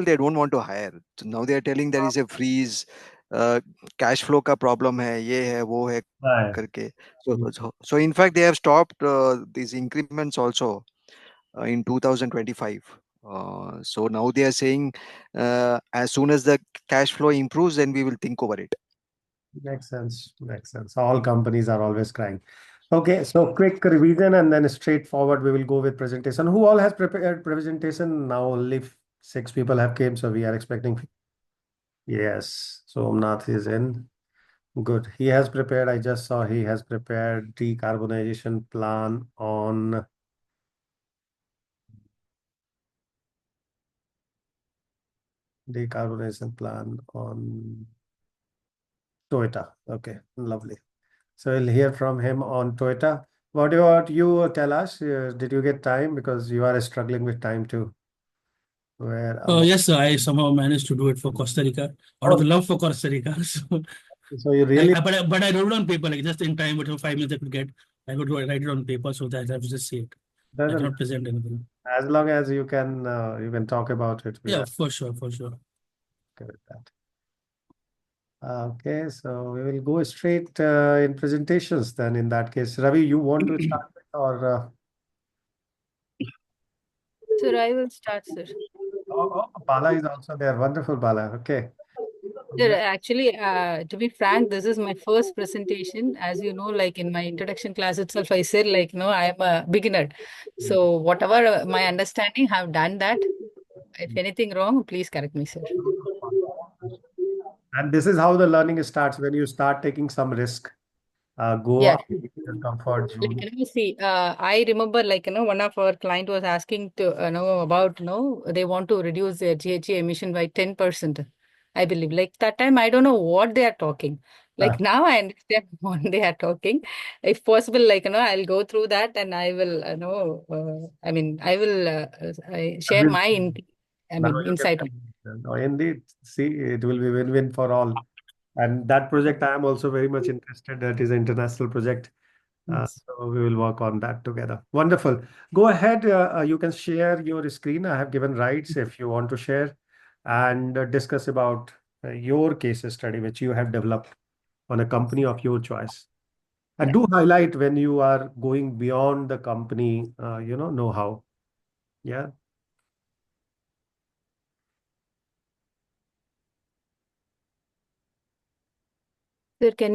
they don't want to hire. So now they are telling there is a freeze, cash flow का problem है, ये है, वो है Right. करके. So in fact they have stopped these increments also in 2025. So now they are saying as soon as the cash flow improves, then we will think over it. Makes sense. Makes sense. All companies are always crying. Okay, so quick revision and then straightforward. We will go with presentation. Who all has prepared presentation? Now only 6 people have came, so we are expecting. Yes, so Somnath is in. Good. He has prepared. I just saw he has prepared decarbonization plan on Toyota. Okay, lovely. So we'll hear from him on Toyota. What about you tell us? Did you get time? Because you are struggling with time too. Where Yes, sir, I somehow managed to do it for Costa Rica out of oh, the love for Costa Rica. So, so you really but I wrote it on paper, like just in time, whatever 5 minutes I could get, I could write it on paper so that I would just see it. I doesn't cannot present anything. as long as you can talk about it. We Yeah, are for sure, for sure. okay with that. Okay, so we will go straight in presentations then. In that case, Ravi, you want to start with or Sir, I will start, sir. Bala is also there. Wonderful, Bala. Okay. Sir, actually, to be frank, this is my first presentation. As you know, like in my introduction class itself, I said like, no, I am a beginner. So whatever my understanding, have done that. If anything wrong, please correct me, sir. And this is how the learning starts when you start taking some risk. Go Yeah. up your comfort zone. Like, see, I remember like, one of our client was asking to know about, they want to reduce their GHG emission by 10%. I believe like that time, I don't know what they are talking. Like now I understand what they are talking. If possible, like, I'll go through that and I will, I will share my, Now you insight on. can, no, indeed, see, it will be win-win for all. And that project, I am also very much interested. That is an international project. Yes. So we will work on that together. Wonderful. Go ahead. You can share your screen. I have given rights if you want to share and discuss about your case study, which you have developed on a company of your choice. And Yeah. do highlight when you are going beyond the company, know-how. Yeah. Sir, can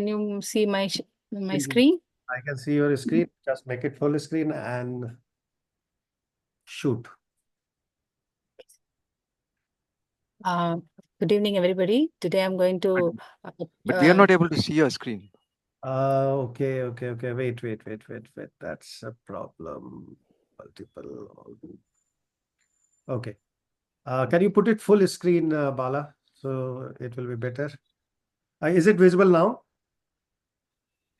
you see my screen? I can see your screen. Just make it full screen and shoot. Uh, Good evening, everybody. Today I'm going to. But we are not able to see your screen. Okay. Wait. That's a problem. Multiple. Okay. Can you put it full screen, Bala? So it will be better. Is it visible now?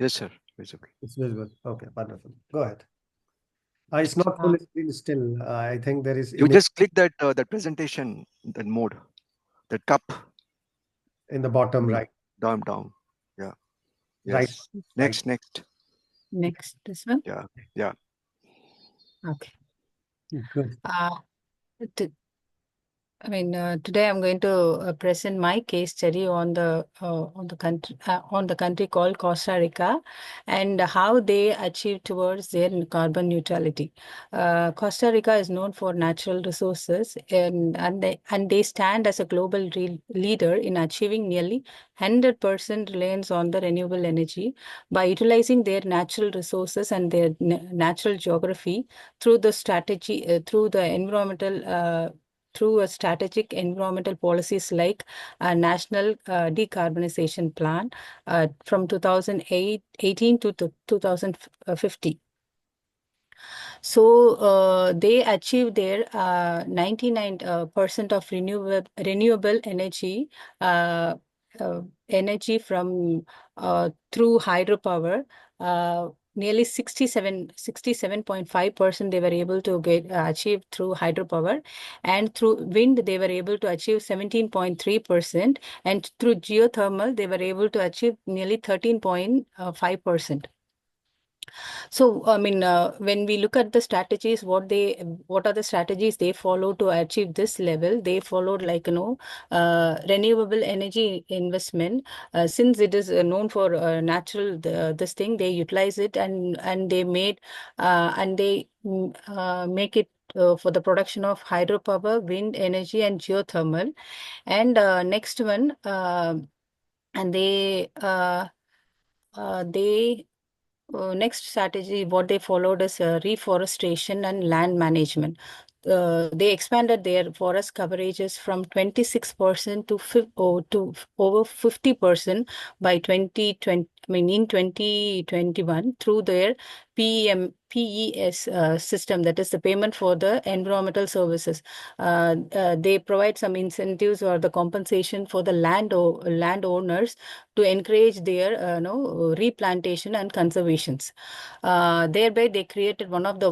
Yes, sir. Visible. It's visible. Okay, wonderful. Go ahead. It's not full screen still. I think there is You image just click that presentation, that mode, that cup in the bottom right. down. Yeah. Right. Yes. Next. Next, this one. Yeah. Okay. Good. To, today I'm going to present my case study on the country called Costa Rica and how they achieved towards their carbon neutrality. Costa Rica is known for natural resources and they stand as a global leader in achieving nearly 100% reliance on the renewable energy by utilizing their natural resources and their natural geography through the through a strategic environmental policies like a national decarbonization plan from 2018 to 2050. So they achieved their 99% of renewable energy energy from through hydropower. Nearly 67.5% they were able to get achieved through hydropower, and through wind they were able to achieve 17.3%, and through geothermal they were able to achieve nearly 13.5%. So, I mean, when we look at the strategies, what are the strategies they follow to achieve this level? They followed renewable energy investment. Since it is known for natural, this thing, they utilize it and they made and they make it for the production of hydropower, wind energy, and geothermal. And next one, and they next strategy, what they followed is reforestation and land management. They expanded their forest coverages from 26% to over 50% by 2020. I mean, in 2021 through their PES system, that is the payment for the environmental services. They provide some incentives or the compensation for the landowners to encourage their replantation and conservations. Thereby, they created one of the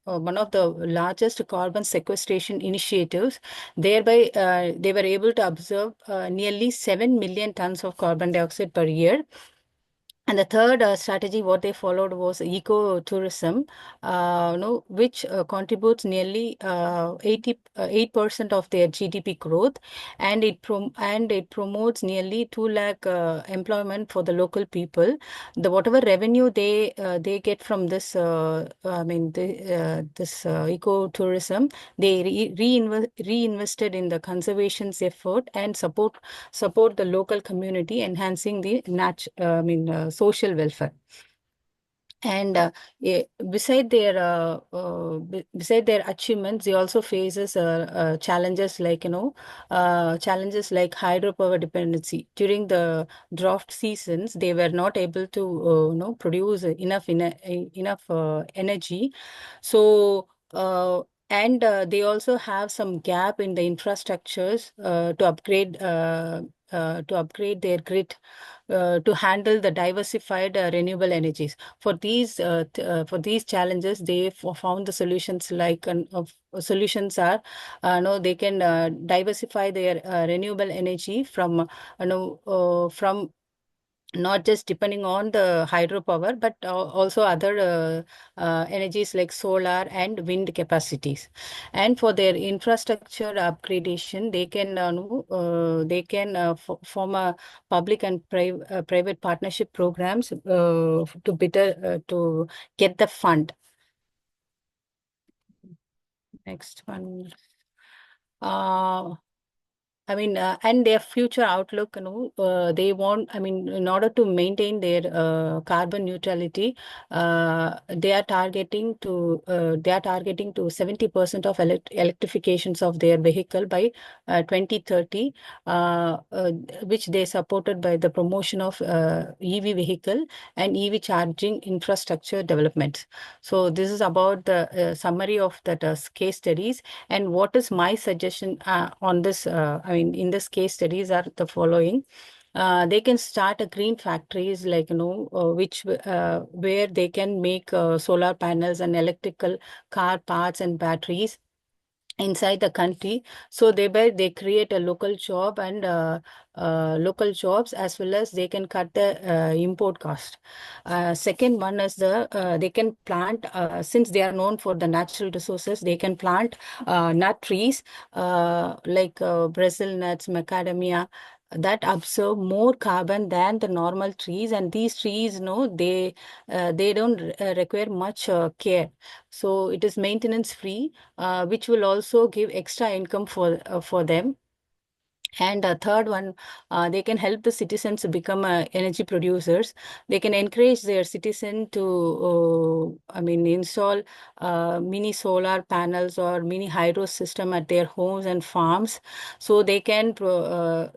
largest carbon sequestration initiatives. Thereby, they were able to absorb nearly 7 million tons of carbon dioxide per year. And the third strategy, what they followed was eco-tourism, which contributes nearly 8% of their GDP growth, and it promotes nearly 2 lakh employment for the local people. The whatever revenue they get from this, eco-tourism, they reinvested in the conservation's effort and support the local community, enhancing the social welfare. And beside their achievements, they also faces challenges challenges like hydropower dependency. During the drought seasons, they were not able to produce enough energy. So and they also have some gap in the infrastructures to upgrade their grid to handle the diversified renewable energies. For these challenges, they found the solutions solutions are no they can diversify their renewable energy from from not just depending on the hydropower, but also other energies like solar and wind capacities. And for their infrastructure upgradation, they can form a public and private partnership programs to get the fund. Next one. And their future outlook, they want, in order to maintain their carbon neutrality, they are targeting to 70% of electrifications of their vehicle by 2030, which they supported by the promotion of EV vehicle and EV charging infrastructure development. So this is about the summary of that case studies. And what is my suggestion on this? In this case studies are the following. They can start a green factories where they can make solar panels and electrical car parts and batteries inside the country. So they create a local job and local jobs, as well as they can cut the import cost. Second one is they can plant, since they are known for the natural resources, they can plant nut trees like Brazil nuts, macadamia, that absorb more carbon than the normal trees. And these trees, they don't require much care. So it is maintenance free, which will also give extra income for them. And a third one, they can help the citizens to become energy producers. They can encourage their citizen to, install mini solar panels or mini hydro system at their homes and farms, so they can produce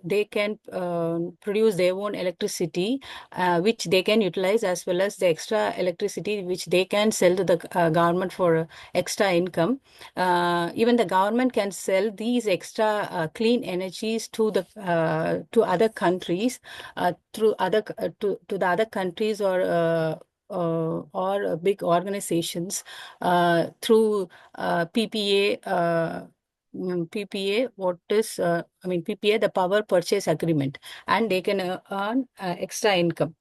their own electricity, which they can utilize, as well as the extra electricity which they can sell to the government for extra income. Even the government can sell these extra clean energies to other countries, to the other countries, or big organizations through PPA. PPA, PPA, the power purchase agreement, and they can earn extra income.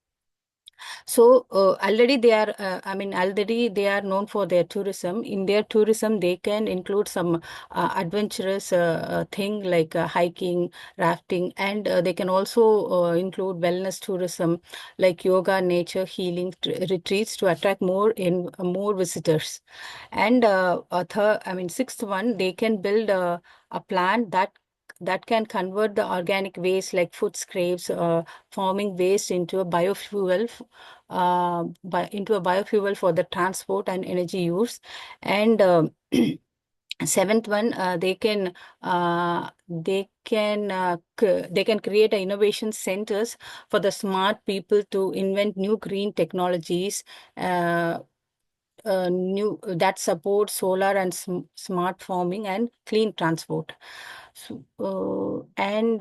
So already they are, already they are known for their tourism. In their tourism, they can include some adventurous thing like hiking, rafting, and they can also include wellness tourism like yoga, nature, healing retreats to attract more visitors. And sixth one, they can build a plant that can convert the organic waste like food scraps, farming waste into a biofuel into a biofuel for the transport and energy use. And seventh one, they can create a innovation centers for the smart people to invent new green technologies, uh, new that support solar and smart farming and clean transport. So, and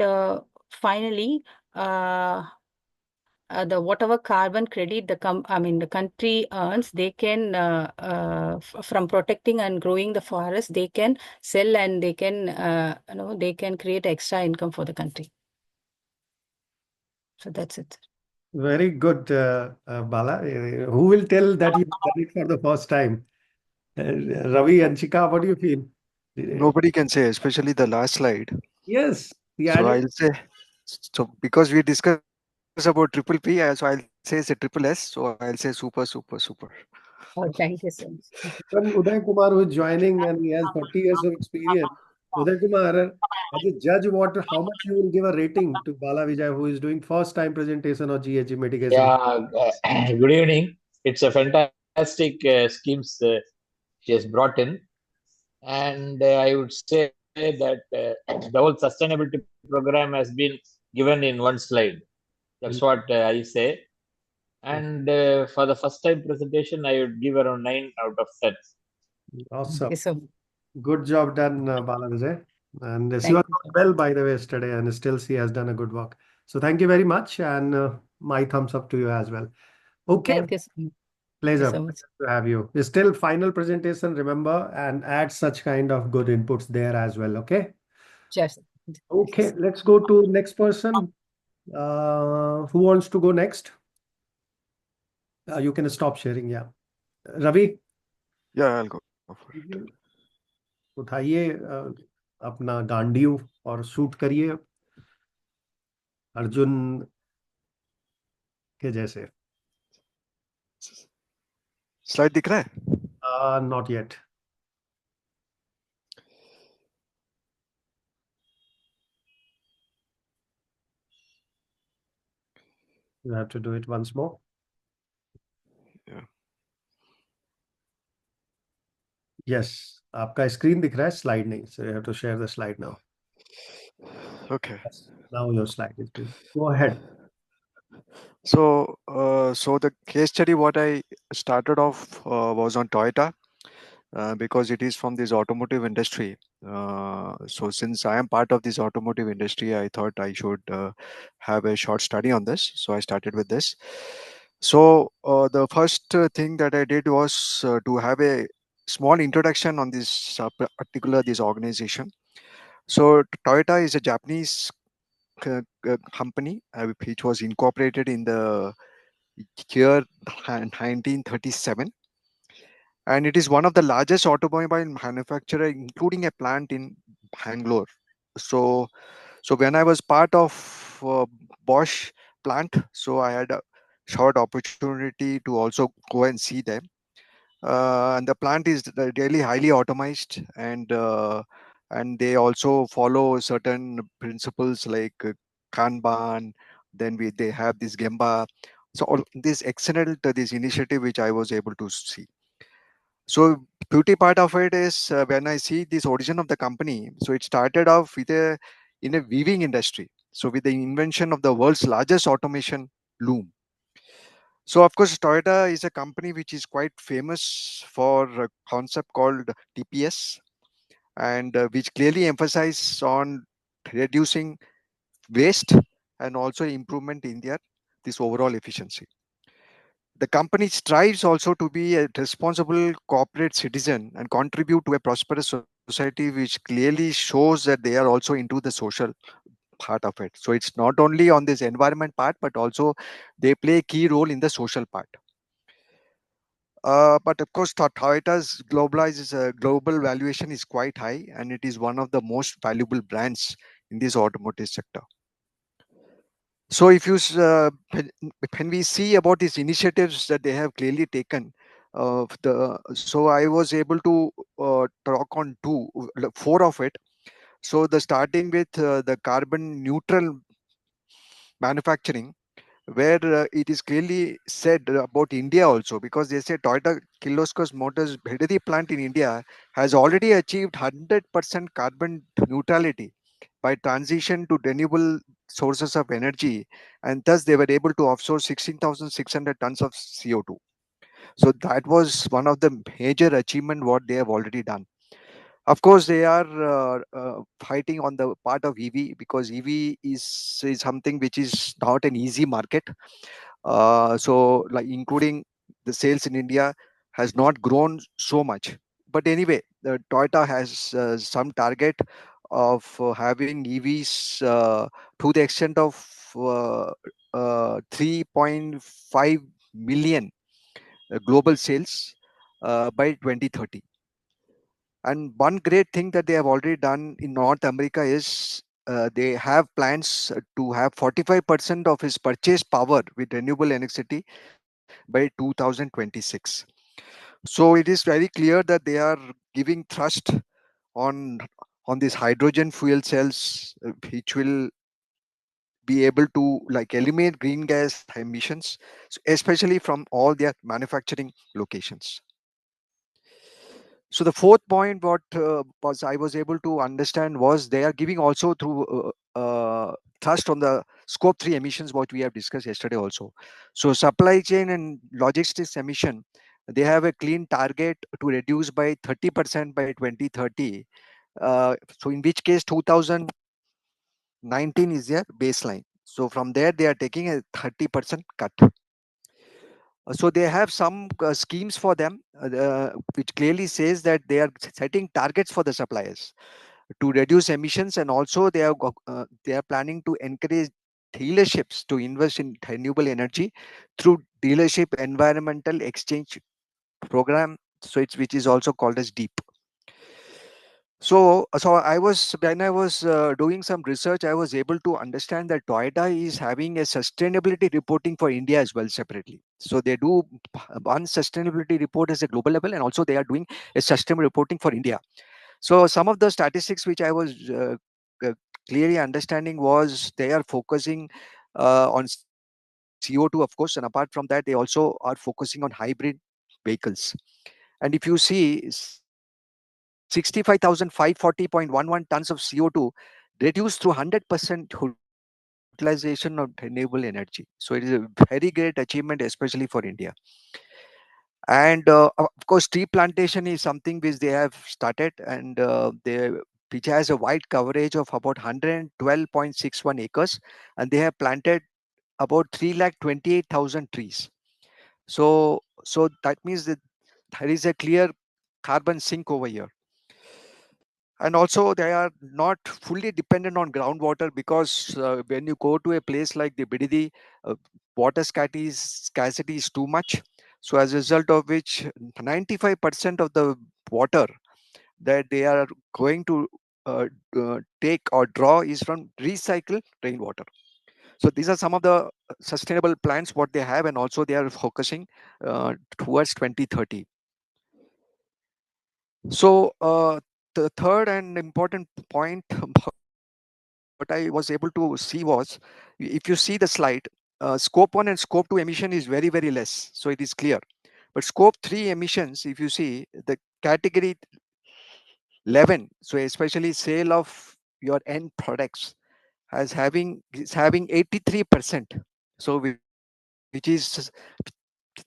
finally, the whatever carbon credit the country earns, they can from protecting and growing the forest, they can sell and they can they can create extra income for the country. So that's it. Very good, Bala. Who will tell that you've done it for the first time? Ravi and Chika, what do you feel? Nobody can say, especially the last slide. Yes, the So added. I'll say, so because we discussed about triple P, so I'll say it's a triple S. So I'll say super, super, super. Oh, thank you so much. When Uday Kumar who is joining and he has 40 years of experience. Uday Kumar, as a judge, how much you will give a rating to Bala Vijay, who is doing first time presentation of GHG mitigation? Yeah, good evening. It's a fantastic schemes she has brought in, and I would say that the whole sustainability program has been given in one slide. That's what I say. And for the first time presentation, I would give around 9 out of 10. Thank Awesome. you so much. Good job done, Bala Vijay. And she Thank was you. well, by the way, yesterday, and still she has done a good work. So thank you very much, and my thumbs up to you as well. Okay, Thank you so much. Thank you pleasure so much. to have you. Still final presentation, remember, and add such kind of good inputs there as well. Okay. Just Okay, let's go to next person. Who wants to go next? You can stop sharing. Yeah, Ravi, Yeah, I'll go for it. उठाइए अपना गांडीव और shoot करिए अर्जुन के जैसे. Slide दिख रहा है? Not yet. You have to do it once more. Yeah. Yes, आपका स्क्रीन दिख रहा है, slide नहीं. So you have to share the slide now. Okay. Yes, now your slide is good. Go ahead. So, so the case study what I started off was on Toyota, because it is from this automotive industry. So since I am part of this automotive industry, I thought I should have a short study on this. So I started with this. So the first thing that I did was to have a small introduction on this particular this organization. So Toyota is a Japanese company which was incorporated in the year 1937, and it is one of the largest automobile manufacturer, including a plant in Bangalore. So when I was part of Bosch plant, so I had a short opportunity to also go and see them. And the plant is really highly automized, and they also follow certain principles like Kanban. Then they have this Gemba. So all this excellent this initiative which I was able to see. So beauty part of it is when I see this origin of the company. So it started off with in a weaving industry. So with the invention of the world's largest automation loom. So of course, Toyota is a company which is quite famous for a concept called TPS, and which clearly emphasize on reducing waste and also improvement in their this overall efficiency. The company strives also to be a responsible corporate citizen and contribute to a prosperous society, which clearly shows that they are also into the social part of it. So it's not only on this environment part, but also they play a key role in the social part. But of course, Toyota's global valuation is quite high, and it is one of the most valuable brands in this automotive sector. So if you when we see about these initiatives that they have clearly taken, so I was able to talk on four of it. So the starting with the carbon neutral manufacturing, where it is clearly said about India also, because they say Toyota Kirloskar Motors Bhedadi plant in India has already achieved 100% carbon neutrality by transition to renewable sources of energy, and thus they were able to offshore 16,600 tons of CO2. So that was one of the major achievement what they have already done. Of course, they are fighting on the part of EV, because EV is something which is not an easy market. So like including the sales in India has not grown so much. But anyway, the Toyota has some target of having EVs to the extent of 3.5 million global sales by 2030. And one great thing that they have already done in North America is they have plans to have 45% of his purchase power with renewable electricity by 2026. So it is very clear that they are giving thrust on on these hydrogen fuel cells, which will be able to like eliminate green gas emissions, especially from all their manufacturing locations. So the fourth point, what was I was able to understand was they are giving also through thrust on the scope 3 emissions, what we have discussed yesterday also. So supply chain and logistics emission, they have a clean target to reduce by 30% by 2030. So in which case 2019 is their baseline. So from there they are taking a 30% cut. So they have some schemes for them, which clearly says that they are setting targets for the suppliers to reduce emissions, and also they are planning to encourage dealerships to invest in renewable energy through dealership environmental exchange program. So it's which is also called as DEEP. So I was when I was doing some research, I was able to understand that Toyota is having a sustainability reporting for India as well separately. So they do one sustainability report as a global level, and also they are doing a sustainable reporting for India. So some of the statistics which I was clearly understanding was they are focusing on CO2, of course, and apart from that, they also are focusing on hybrid vehicles. And if you see 65,540.11 tons of CO2 reduced through 100% utilization of renewable energy. So it is a very great achievement, especially for India. And of course, tree plantation is something which they have started, and which has a wide coverage of about 112.61 acres, and they have planted about 328,000 trees. So that means that there is a clear carbon sink over here. And also they are not fully dependent on groundwater, because when you go to a place like the Bididi, water scarcity is too much. So as a result of which 95% of the water that they are going to take or draw is from recycled rainwater. So these are some of the sustainable plans what they have, and also they are focusing towards 2030. So the third and important point what I was able to see was, if you see the slide, scope 1 and scope 2 emission is very, very less. So it is clear. But scope 3 emissions, if you see the category 11, so especially sale of your end products is having 83%. So which is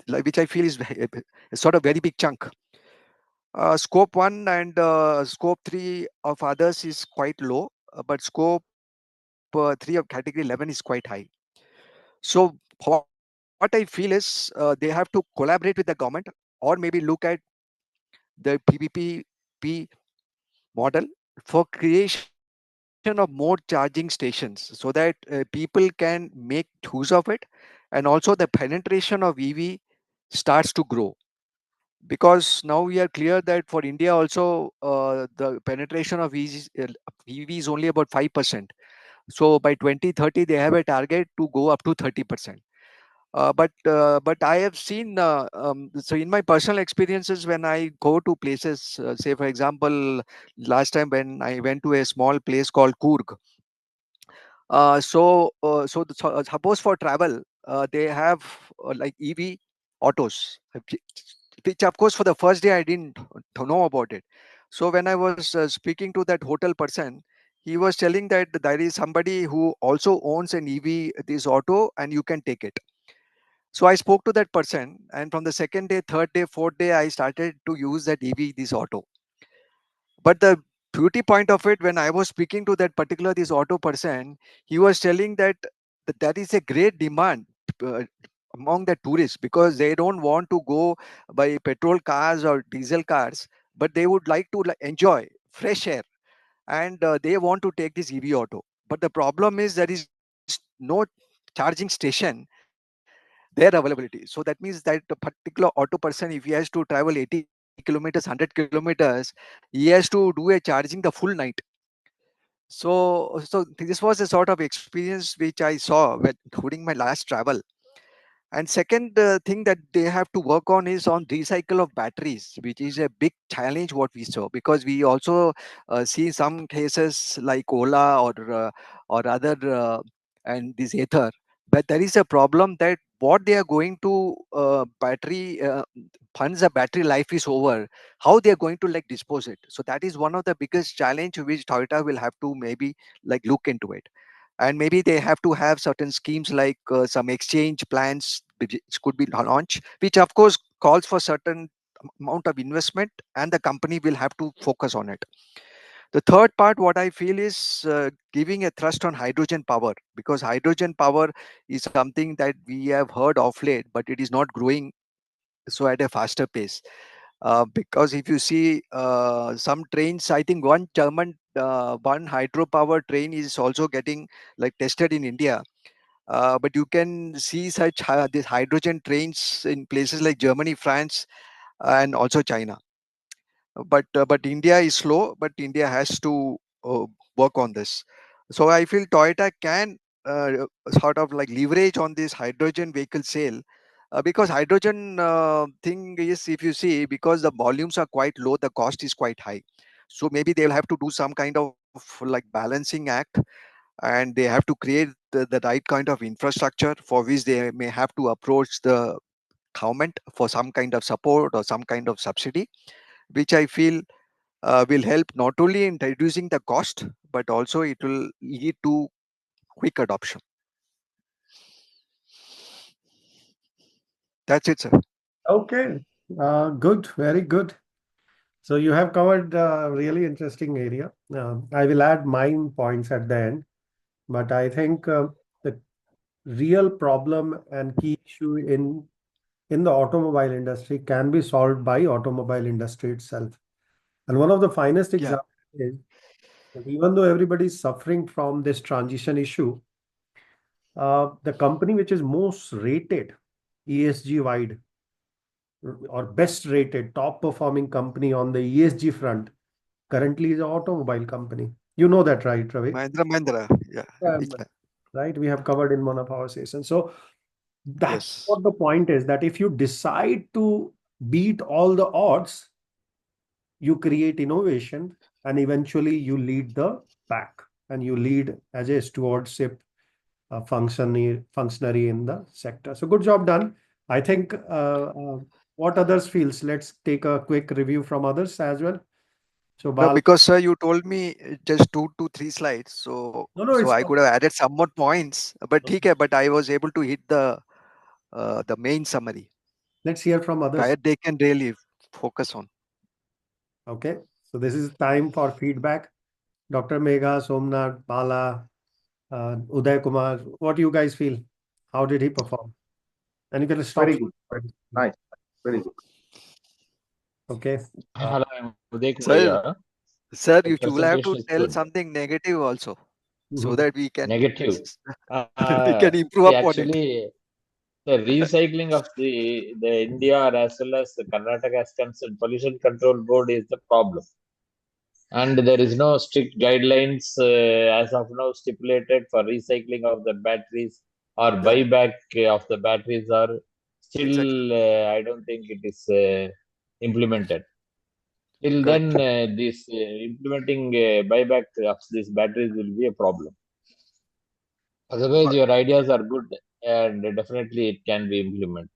which I feel is a sort of very big chunk. Scope 1 and scope 3 of others is quite low, but scope 3 of category 11 is quite high. So what I feel is they have to collaborate with the government, or maybe look at the PPP model for creation of of more charging stations so that people can make use of it, and also the penetration of EV starts to grow, because now we are clear that for India also the penetration of EV is only about 5%. So by 2030 they have a target to go up to 30%. But I have seen so in my personal experiences, when I go to places, say for example, last time when I went to a small place called Coorg. Suppose for travel, they have like EV autos, which of course for the first day I didn't know about it. So when I was speaking to that hotel person, he was telling that there is somebody who also owns an EV this auto and you can take it. So I spoke to that person, and from the second day, third day, fourth day, I started to use that EV this auto. But the beauty point of it, when I was speaking to that particular this auto person, he was telling that is a great demand uh, among the tourists, because they don't want to go by petrol cars or diesel cars, but they would like to enjoy fresh air, and they want to take this EV auto. But the problem is there is no charging station their availability. So that means that the particular auto person, if he has to travel 80 kilometers, 100 kilometers, he has to do a charging the full night. So this was a sort of experience which I saw during my last travel. And second thing that they have to work on is on recycle of batteries, which is a big challenge what we saw, because we also see some cases like Ola or other and this Ether. But there is a problem that what they are going to battery once the battery life is over, how they are going to like dispose it. So that is one of the biggest challenge which Toyota will have to maybe like look into it. And maybe they have to have certain schemes like some exchange plans which could be launched, which of course calls for certain amount of investment, and the company will have to focus on it. The third part what I feel is giving a thrust on hydrogen power, because hydrogen power is something that we have heard of late, but it is not growing so at a faster pace. Because if you see some trains, I think one German one hydropower train is also getting like tested in India. But you can see such these hydrogen trains in places like Germany, France, and also China. But India is slow, but India has to work on this. So I feel Toyota can sort of like leverage on this hydrogen vehicle sale, because hydrogen thing is, if you see, because the volumes are quite low, the cost is quite high. So maybe they'll have to do some kind of like balancing act, and they have to create the right kind of infrastructure, for which they may have to approach the government for some kind of support or some kind of subsidy, which I feel will help not only in reducing the cost, but also it will lead to quick adoption. That's it, sir. Okay, good, very good. So you have covered a really interesting area. I will add mine points at the end, but I think the real problem and key issue in the automobile industry can be solved by automobile industry itself. And one of the finest Yeah. examples is that even though everybody is suffering from this transition issue, the company which is most rated ESG wide or best rated top performing company on the ESG front currently is an automobile company. You know that, right, Ravi? Mahindra. Yeah. Um, Which- right. We have covered in one of our sessions. So that's Yes. what the point is, that if you decide to beat all the odds, you create innovation and eventually you lead the pack and you lead as a stewardship functionary in the sector. So good job done. I think what others feels, let's take a quick review from others as well. So No, Bal, because sir, you told me just 2 to 3 slides, so no, it's I could have added some more points. But okay. okay, but I was able to hit the main summary Let's hear from others. where they can really focus on. Okay. So this is time for feedback. Dr. Megha, Somnath, Bala, Uday Kumar, what do you guys feel? How did he perform? And you can stop. Very good. Nice. Very good. Okay. Hello, I'm Uday Kumar Sir, here. Sir, The you will have to presentation is tell good. something negative also, so Mhm. that we can Negative. we can improve See, upon it. actually, the recycling of the India as well as the Karnataka as concerned pollution control board is the problem, and there is no strict guidelines as of now stipulated for recycling of the batteries or Yeah, buyback of the batteries, or exactly. still I don't think it is implemented. Till then, Correct. this implementing buyback of these batteries will be a problem. Otherwise, But your ideas are good, and definitely it can be implemented.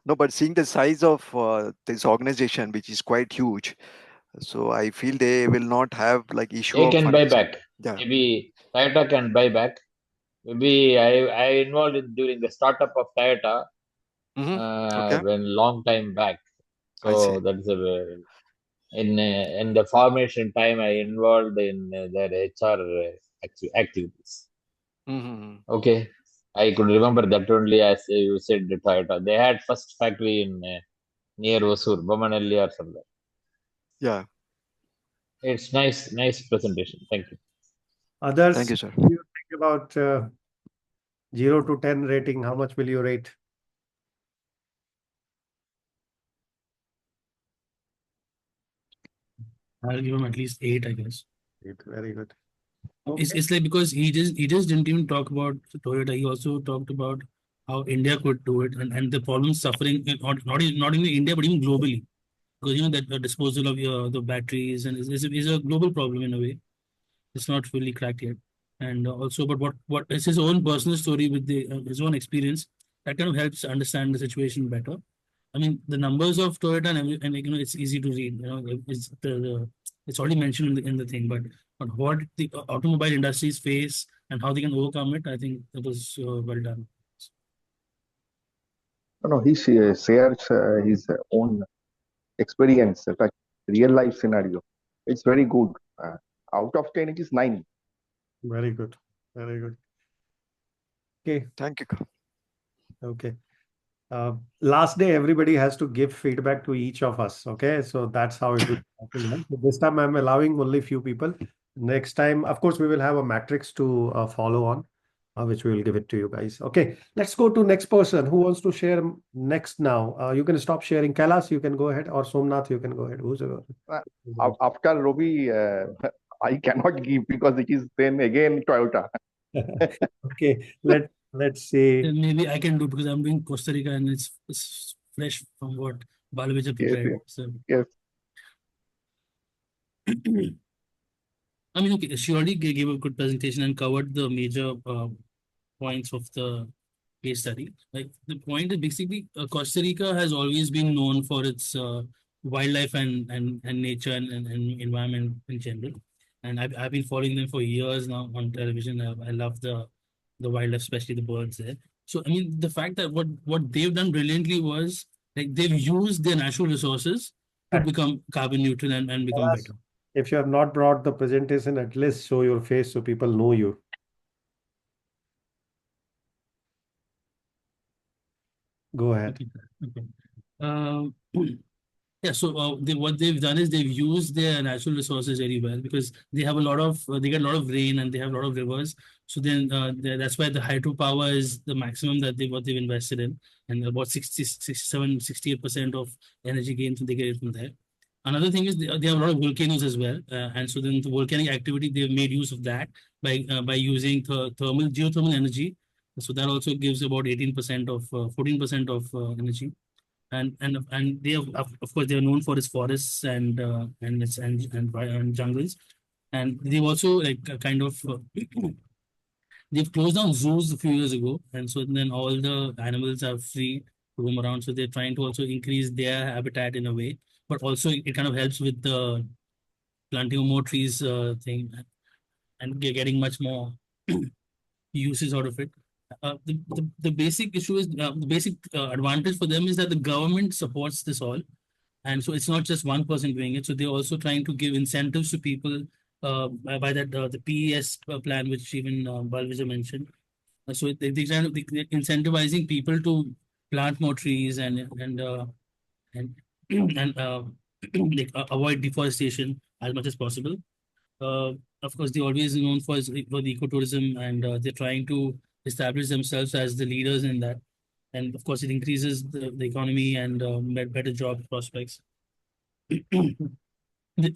no, but seeing the size of this organization, which is quite huge, so I feel they will not have like issue They of can buy funds. back. Yeah. Maybe Toyota can buy back. Maybe I involved during the startup of Toyota Mm-hmm. Okay. when long time back. I see. So that is a in the formation time I involved in their HR activities. Mm-hmm. Okay, I could remember that only as you said the Toyota. They had first factory in near Osur, Bomanalli or somewhere. Yeah. It's nice presentation. Thank you. Thank Others, you, sir. what do you think about 0 to 10 rating? How much will you rate? I'll give him at least 8, I guess. Very good. It's like because he just didn't even talk about Toyota. He also talked about how India could do it, and the problems suffering not in India but even globally, because that disposal of the batteries and is a global problem in a way. It's not fully cracked yet, and also but what is his own personal story with his own experience that kind of helps understand the situation better. I mean, the numbers of Toyota and it's easy to read. It's already mentioned in the thing, but what the automobile industries face and how they can overcome it, I think that was well done. No, he shares his own experience, in fact, real life scenario. It's very good. Out of 10, it is 9. Very good. Very good. Okay. Thank you. Okay. Last day, everybody has to give feedback to each of us. Okay. So that's how it will happen. So this time I'm allowing only few people. Next time, of course, we will have a matrix to follow on, which we will give it to you guys. Okay. Let's go to next person. Who wants to share next now? You can stop sharing. Kailas, you can go ahead, or Somnath, you can go ahead. Who's Uh, After Robi, I cannot give because it is then again Toyota. Okay. Let's see. Then maybe I can do because I'm doing Costa Rica and it's fresh from what Balavija Yes, prepared. yes, So yes. I mean, okay, she already gave a good presentation and covered the major points of the case study. Like the point is basically Costa Rica has always been known for its wildlife and nature and environment in general. And I've been following them for years now on television. I love the wildlife, especially the birds there. So I mean, the fact that what they've done brilliantly was like they've used their natural resources to become carbon neutral and become Kailas, better. if you have not brought the presentation, at least show your face so people know you. Go ahead. Okay. Okay. Um, Yeah, so what they've done is they've used their natural resources very well because they have a lot of they get a lot of rain and they have a lot of rivers. So then that's why the hydropower is the maximum that what they've invested in, and about 68% of energy gains they get it from there. Another thing is they have a lot of volcanoes as well, and so then the volcanic activity they've made use of that by using thermal geothermal energy. So that also gives about 18% of 14% of energy, and they have of course they are known for its forests and jungles, and they've also like kind of they've closed down zoos a few years ago, and so then all the animals are free to roam around. So they're trying to also increase their habitat in a way, but also it kind of helps with the planting of more trees thing, and getting much more uses out of it. The basic issue is the basic advantage for them is that the government supports this all. And so it's not just one person doing it. So they're also trying to give incentives to people by that the PES plan, which even Balvija mentioned. So they're incentivizing people to plant more trees and and like, avoid deforestation. as much as possible. Uh, of course, they're always known for the ecotourism, and they're trying to establish themselves as the leaders in that. And of course, it increases the economy and better job prospects.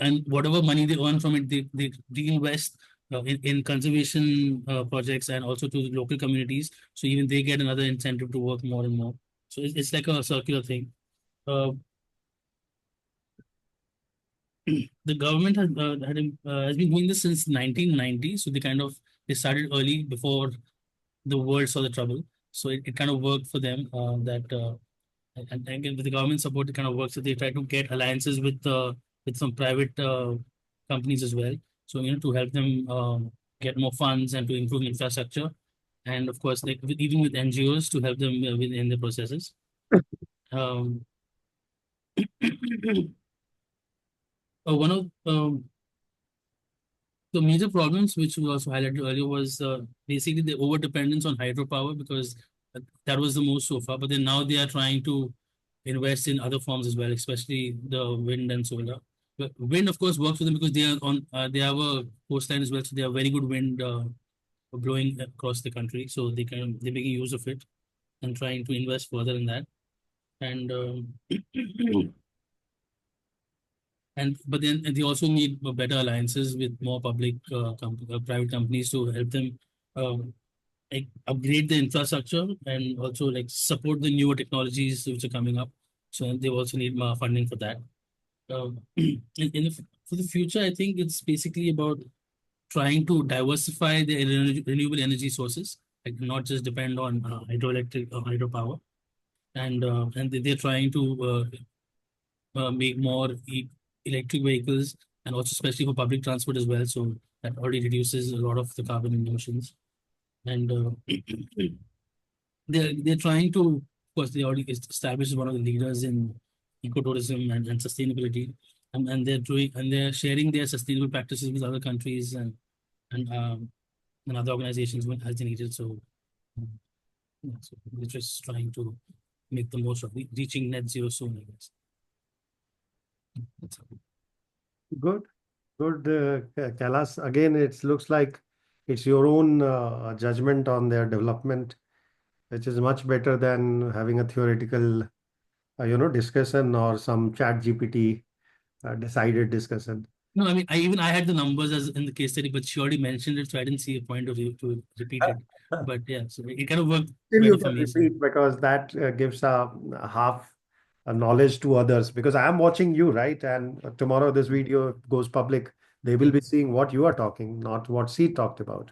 And whatever money they earn from it, they reinvest in conservation projects and also to the local communities. So even they get another incentive to work more and more. So it's like a circular thing. Uh, the government has been doing this since 1990. So they started early before the world saw the trouble. So it kind of worked for them that and again with the government support it kind of works. So they try to get alliances with some private companies as well. So to help them get more funds and to improve infrastructure, and of course like even with NGOs to help them within the processes. Um, One of the major problems, which we also highlighted earlier, was basically the over dependence on hydropower because that was the most so far. But then now they are trying to invest in other forms as well, especially the wind and solar. But wind, of course, works for them because they have a coastline as well, so they have very good wind blowing across the country. So they're making use of it and trying to invest further in that. And but then they also need better alliances with more private companies to help them um, like upgrade the infrastructure and also like support the newer technologies which are coming up. So they also need more funding for that. For the future, I think it's basically about trying to diversify the renewable energy sources, like not just depend on hydroelectric or hydropower, and they're trying to make more electric vehicles and also especially for public transport as well. So that already reduces a lot of the carbon emissions. And they're trying to, of course, they already established one of the leaders in ecotourism and sustainability, and they're sharing their sustainable practices with other countries and um, and other organizations when as they needed. So, yeah, so we're just trying to make the most of reaching net zero soon, I guess. That's all. Good, good, Kailash. Again, it looks like it's your own judgment on their development, which is much better than having a theoretical, discussion or some chat GPT decided discussion. No, I mean, I had the numbers as in the case study, but she already mentioned it, so I didn't see a point of view to repeat it. But yeah, so it kind of worked Still, better you for can me. So repeat because that gives a half a knowledge to others. Because I am watching you, right? And tomorrow this video goes public, they will be seeing what you are talking, not what she talked about.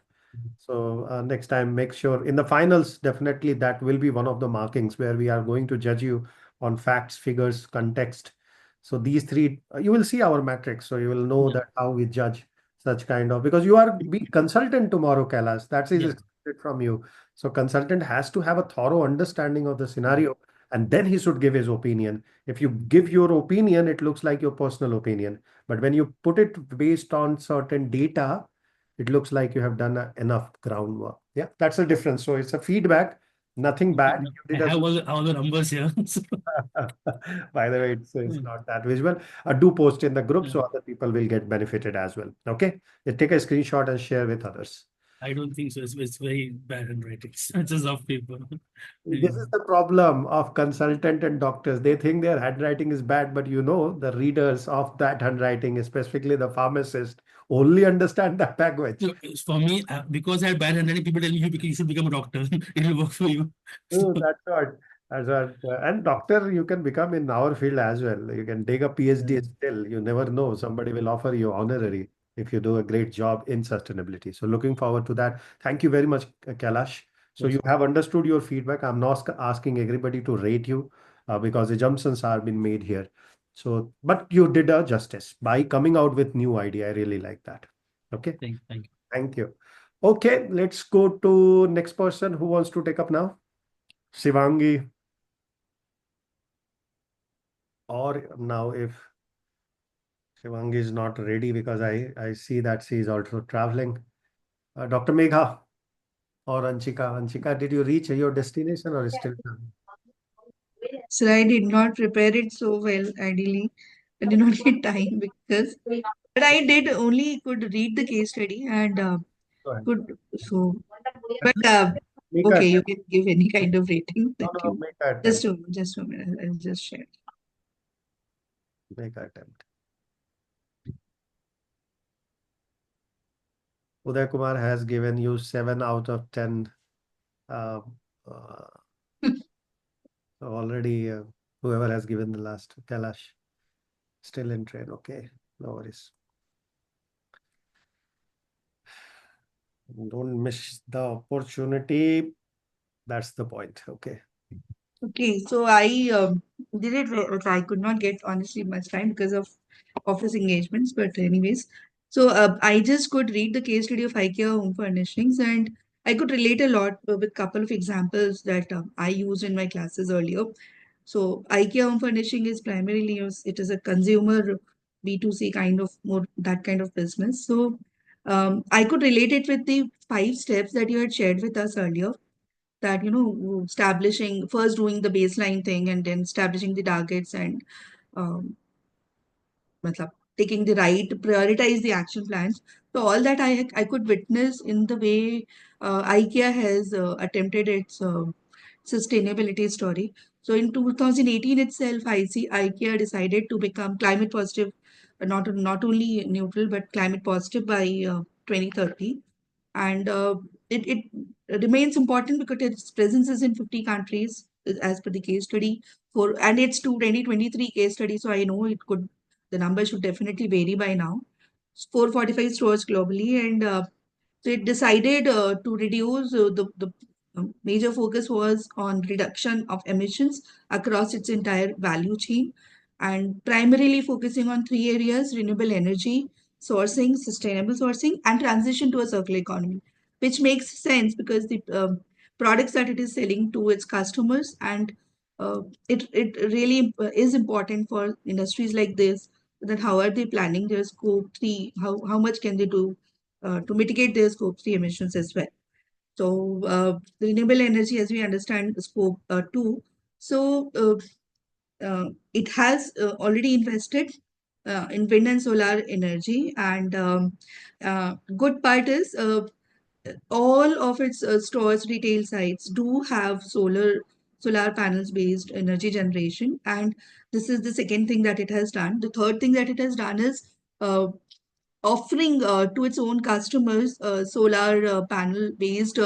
So next time, make sure in the finals, definitely that will be one of the markings where we are going to judge you on facts, figures, context. So these three, you will see our matrix. So you will know yeah, that how we judge such kind of, because you are be consultant tomorrow, Kailash. That is yeah, expected from you. So consultant has to have a thorough understanding of the scenario and then he should give his opinion. If you give your opinion, it looks like your personal opinion. But when you put it based on certain data, it looks like you have done enough groundwork. Yeah, that's the difference. So it's a feedback, nothing bad. You I did a have all the numbers here. So, By the way, it's yeah, not that visual. Do post in the group yeah. so other people will get benefited as well. Okay, you take a screenshot and share with others. I don't think so. It's very bad handwriting. It's just off paper. This is the problem of consultant and doctors. They think their handwriting is bad, but the readers of that handwriting, specifically the pharmacist, only understand that language. So for me, because I had bad handwriting, people tell me you should become a doctor. It will work for you. So, Oh, that's what. That's what. And doctor, you can become in our field as well. You can take a PhD still. You never know. Somebody will offer you honorary if you do a great job in sustainability. So looking forward to that. Thank you very much, Kailash. So yes, you have understood your feedback. I'm not asking everybody to rate you because assumptions are being made here. So, but you did a justice by coming out with new idea. I really like that. Okay. thank you. Thank you. Okay, let's go to next person who wants to take up now. Shivangi, or now if Shivangi is not ready because I see that she is also traveling. Dr. Megha or Anchika. Anchika, did you reach your destination or still traveling? So I did not prepare it so well, ideally. I did not get time because But I did only could read the case study and Go ahead. could so. But Make a okay, you attempt. can give any kind of rating that No, you. make a attempt. Just a minute. I'll just share. Make a attempt. Uday Kumar has given you 7 out of 10. Uh, already, whoever has given the last, Kailash, still in train. Okay, no worries. Don't miss the opportunity. That's the point. Okay. Okay, so I did it. I could not get honestly much time because of office engagements. But anyways, so I just could read the case study of IKEA Home Furnishings, and I could relate a lot with couple of examples that I used in my classes earlier. So IKEA Home Furnishing is primarily it is a consumer B2C kind of more that kind of business. So I could relate it with the 5 steps that you had shared with us earlier, that establishing first, doing the baseline thing, and then establishing the targets, and um, matlab, taking the right prioritize the action plans. So all that I could witness in the way IKEA has attempted its sustainability story. So in 2018 itself, I see IKEA decided to become climate positive, not only neutral but climate positive by 2030. And it remains important because its presence is in 50 countries as per the case study. And it's to 2023 case study, so I know the number should definitely vary by now. 445 stores globally, and so it decided to reduce the major focus was on reduction of emissions across its entire value chain, and primarily focusing on 3 areas: renewable energy sourcing, sustainable sourcing, and transition to a circular economy, which makes sense because the products that it is selling to its customers, and it really is important for industries like this, that how are they planning their scope 3, how much can they do to mitigate their scope 3 emissions as well. So the renewable energy, as we understand, scope 2. So it has already invested in wind and solar energy, and good part is all of its stores, retail sites do have solar panels based energy generation, and this is the second thing that it has done. The third thing that it has done is uh, offering to its own customers solar panel based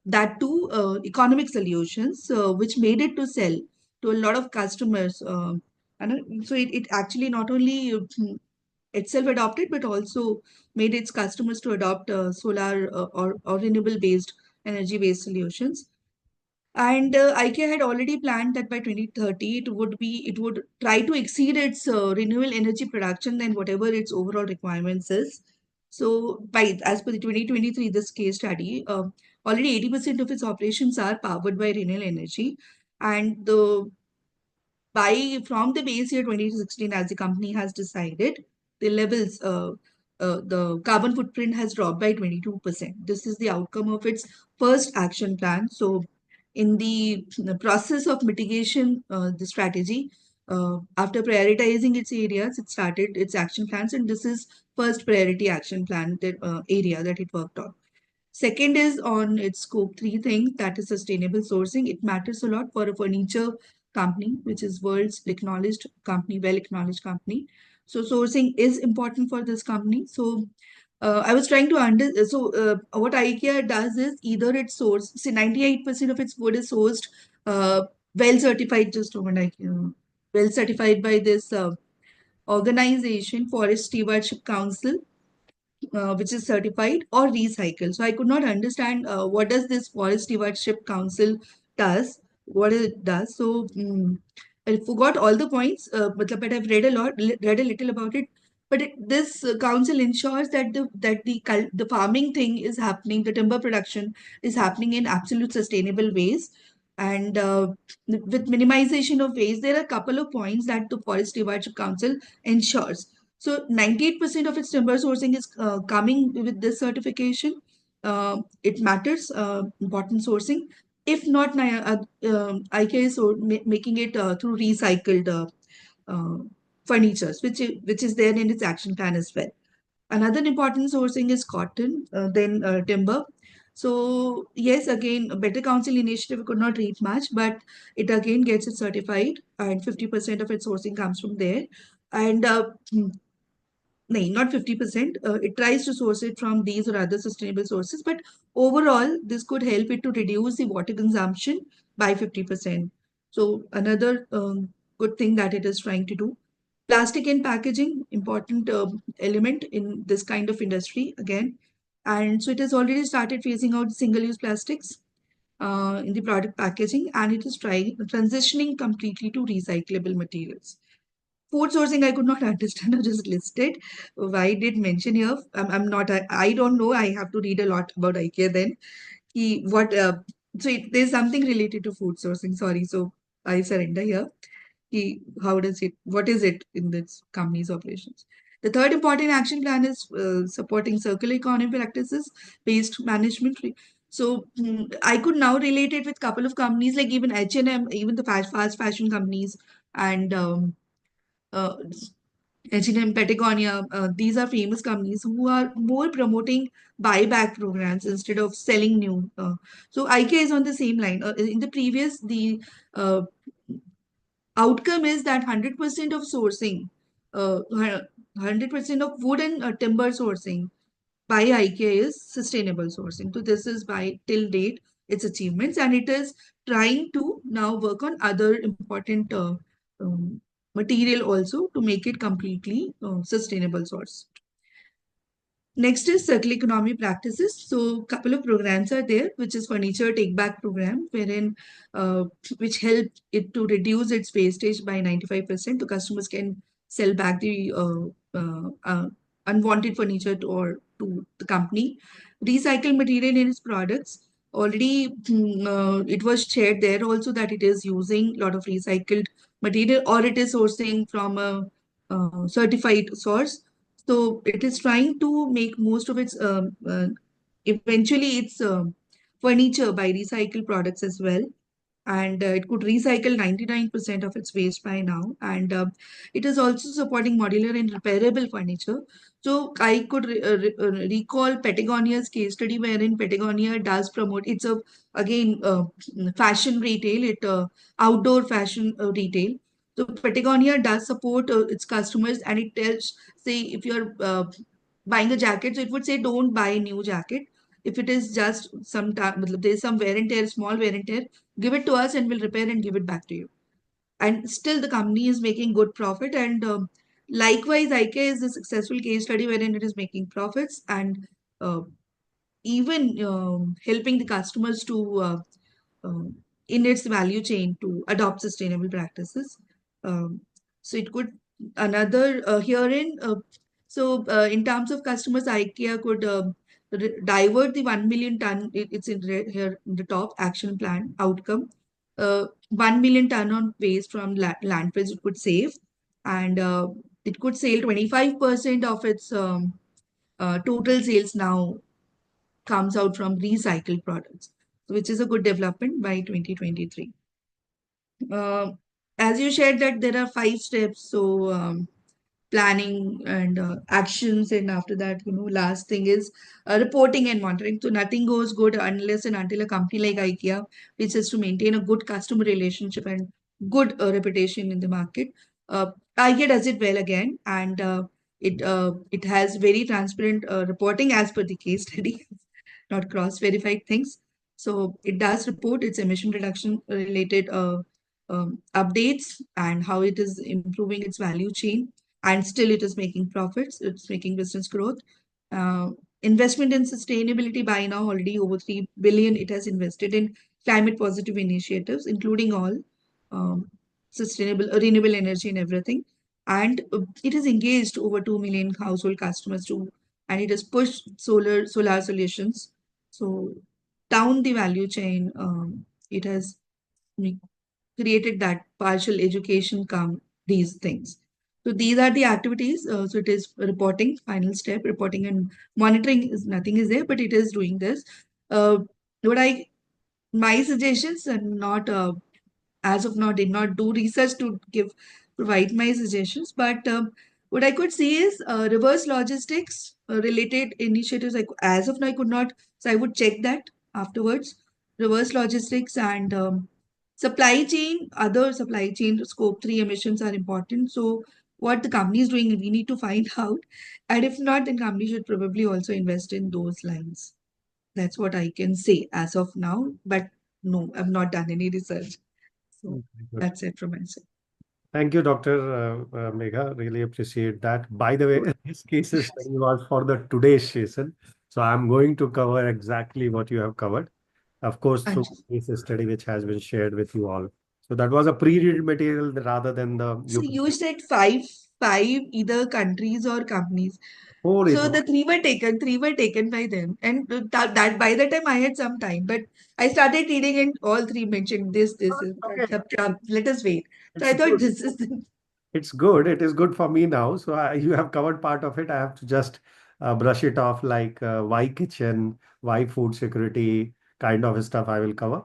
that too economic solutions, which made it to sell to a lot of customers. And so it actually not only itself adopted but also made its customers to adopt solar or renewable based energy based solutions. And IKEA had already planned that by 2030 it would try to exceed its renewable energy production than whatever its overall requirements is. So by as per the 2023 this case study, already 80% of its operations are powered by renewable energy, and the by from the base year 2016, as the company has decided, the levels the carbon footprint has dropped by 22%. This is the outcome of its first action plan. So in the process of mitigation, the strategy, after prioritizing its areas, it started its action plans, and this is first priority action plan that, area that it worked on. Second is on its scope 3 thing, that is sustainable sourcing. It matters a lot for a furniture company, which is world's acknowledged company, well acknowledged company. So sourcing is important for this company. So I was trying to what IKEA does is either it source, say 98% of its wood is sourced well certified, just over like, well certified by this organization, Forest Stewardship Council, which is certified or recycled. So I could not understand what does this Forest Stewardship Council does, what it does. So I forgot all the points, but I've read read a little about it. But this council ensures that the farming thing is happening, the timber production is happening in absolute sustainable ways, and with minimization of waste. There are a couple of points that the Forest Stewardship Council ensures. So 98% of its timber sourcing is coming with this certification. It matters, important sourcing. If not, IKEA is making it through recycled furnitures, which is there in its action plan as well. Another important sourcing is cotton, then timber. So yes, again, a Better Council initiative could not reach much, but it again gets it certified, and 50% of its sourcing comes from there. And no, not 50%. It tries to source it from these or other sustainable sources, but overall, this could help it to reduce the water consumption by 50%. So another good thing that it is trying to do. Plastic and packaging, important element in this kind of industry again. And so it has already started phasing out single-use plastics in the product packaging, and it is trying transitioning completely to recyclable materials. Food sourcing, I could not understand or just listed. Why I did mention here? I'm not. I don't know. I have to read a lot about IKEA then. What? There's something related to food sourcing. Sorry. So I surrender here. How does it? What is it in this company's operations? The third important action plan is supporting circular economy practices based management. So I could now relate it with couple of companies like even H&M, even the fast fashion companies, and uh, H&M, Patagonia, these are famous companies who are more promoting buyback programs instead of selling new. So IKEA is on the same line. In the previous, the uh, outcome is that 100% of sourcing, 100% of wood and timber sourcing by IKEA is sustainable sourcing. So this is by till date its achievements, and it is trying to now work on other important um, material also to make it completely sustainable source. Next is circular economy practices. So couple of programs are there, which is furniture take back program, wherein which help it to reduce its wastage by 95%. The customers can sell back the unwanted furniture to the company. Recycle material in its products. Already it was shared there also that it is using a lot of recycled material, or it is sourcing from a certified source. So it is trying to make most of its eventually its furniture by recycled products as well, and it could recycle 99% of its waste by now, and it is also supporting modular and repairable furniture. So I could recall Patagonia's case study, wherein Patagonia does promote, it's a again fashion retail, it outdoor fashion retail. So Patagonia does support its customers, and it tells, say if you're buying a jacket, so it would say don't buy a new jacket. If it is just some time, there's some wear and tear, small wear and tear, give it to us and we'll repair and give it back to you. And still the company is making good profit. And likewise, IKEA is a successful case study wherein it is making profits, and uh, even helping the customers to um, in its value chain to adopt sustainable practices. Um, so it could another herein. In terms of customers, IKEA could divert the 1 million ton. It's in here in the top action plan outcome. 1 million ton on waste from landfills it could save, and it could sell 25% of its total sales now comes out from recycled products, which is a good development by 2023. Uh, as you shared that there are 5 steps, so planning and actions, and after that, last thing is reporting and monitoring. So nothing goes good unless and until a company like IKEA, which is to maintain a good customer relationship and good reputation in the market. IKEA does it well again, and it has very transparent reporting as per the case study, not cross-verified things. So it does report its emission reduction related updates and how it is improving its value chain, and still it is making profits, it's making business growth. Uh, Investment in sustainability, by now already over 3 billion it has invested in climate positive initiatives, including all sustainable renewable energy and everything. And it has engaged over 2 million household customers to, and it has pushed solar solutions. So down the value chain, it has created that partial education come these things. So these are the activities. So it is reporting, final step, reporting and monitoring is nothing is there, but it is doing this. What I my suggestions are not as of now did not do research to give provide my suggestions. But what I could see is reverse logistics related initiatives. As of now, I could not, so I would check that afterwards. Reverse logistics and supply chain, other supply chain scope 3 emissions are important. So what the company is doing, we need to find out. And if not, then company should probably also invest in those lines. That's what I can say as of now. But no, I've not done any research. So Okay, good. that's it from my side. Thank you, Dr. Megha. Really appreciate that. By the way, this case study was for the today's session. So I'm going to cover exactly what you have covered. Of course, through Anjali. case study which has been shared with you all. So that was a pre-read material rather than the So you said five either countries or companies. four it So was. the three were taken by them, and that by the time I had some time, but I started reading and all three mentioned this is Okay, let us wait. So it's I thought good. this is It's good. It is good for me now. So you have covered part of it. I have to just brush it off like why kitchen, why food security kind of stuff I will cover.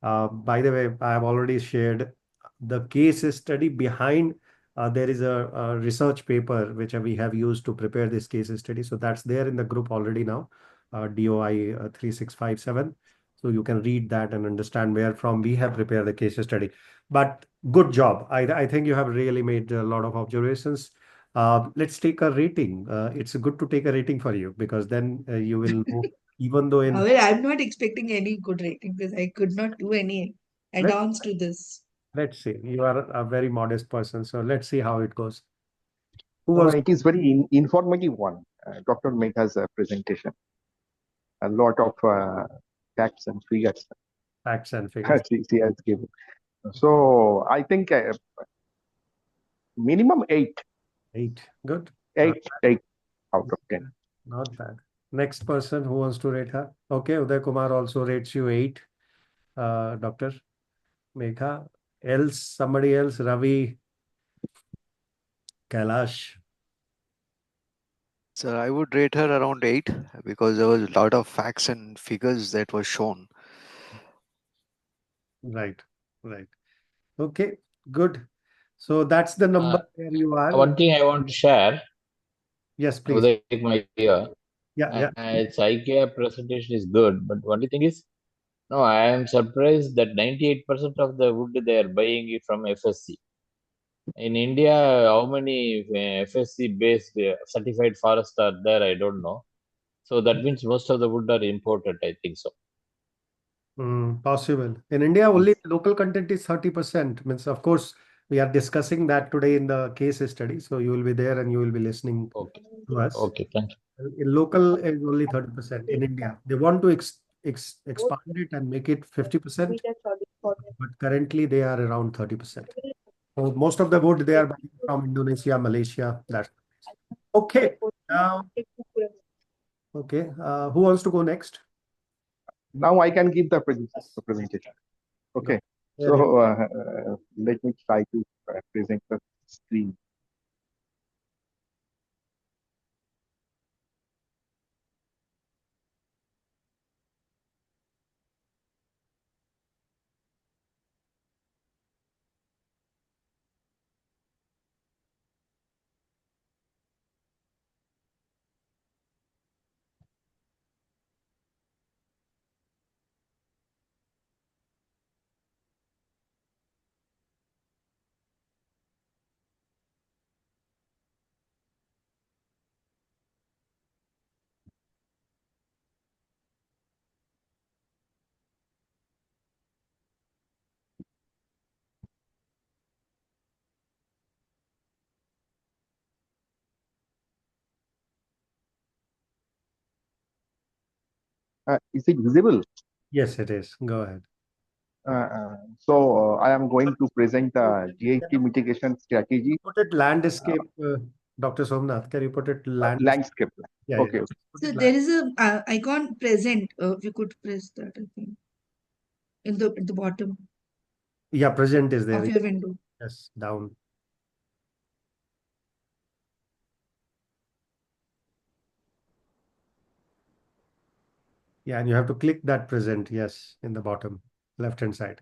By the way, I have already shared the case study behind. There is a research paper which we have used to prepare this case study. So that's there in the group already now, DOI 3657. So you can read that and understand where from we have prepared the case study. But good job. I think you have really made a lot of observations. Let's take a rating. It's good to take a rating for you because then you will know, even though in well, I'm not expecting any good rating because I could not do any let, add-ons to this. let's see. You are a very modest person, so let's see how it goes. Who No, no, was it is very informative one. Dr. Megha's presentation. A lot of facts and figures facts and figures? she has given. So I think minimum 8, 8. Good. 8 out of 10. Not bad. Next person who wants to rate her. Okay, Uday Kumar also rates you 8. Dr. Megha. Else, somebody else, Ravi, Kailash. So I would rate her around 8 because there was a lot of facts and figures that were shown. Right, right. Okay, good. So that's the number where you are. One thing I want to share, Yes, please. Uday Kumar here. Yeah. Its IKEA presentation is good, but only thing is, no, I am surprised that 98% of the wood they are buying it from FSC. In India, how many FSC based certified forests are there? I don't know. So that means most of the wood are imported, I think so. Possible. In India, only local content is 30%. Means, of course, we are discussing that today in the case study. So you will be there and you will be listening Okay. to us. Okay, thank you. In local is only 30% in India. They want to expand it and make it 50%, but currently they are around 30%. So most of the wood they are buying from Indonesia, Malaysia. That's okay. Okay. Who wants to go next? Now I can give the presentation. Okay. So let me try to present the screen. Is it visible? Yes, it is. Go ahead. So I am going to present the GHG mitigation strategy. Put it landscape, Dr. Somnath. Can you put it Landscape. Yeah. Okay. So there is a icon present. If you could press that, I think, at the bottom Yeah, present is there. of your window. Yes, down. Yeah, and you have to click that present, yes, in the bottom left-hand side.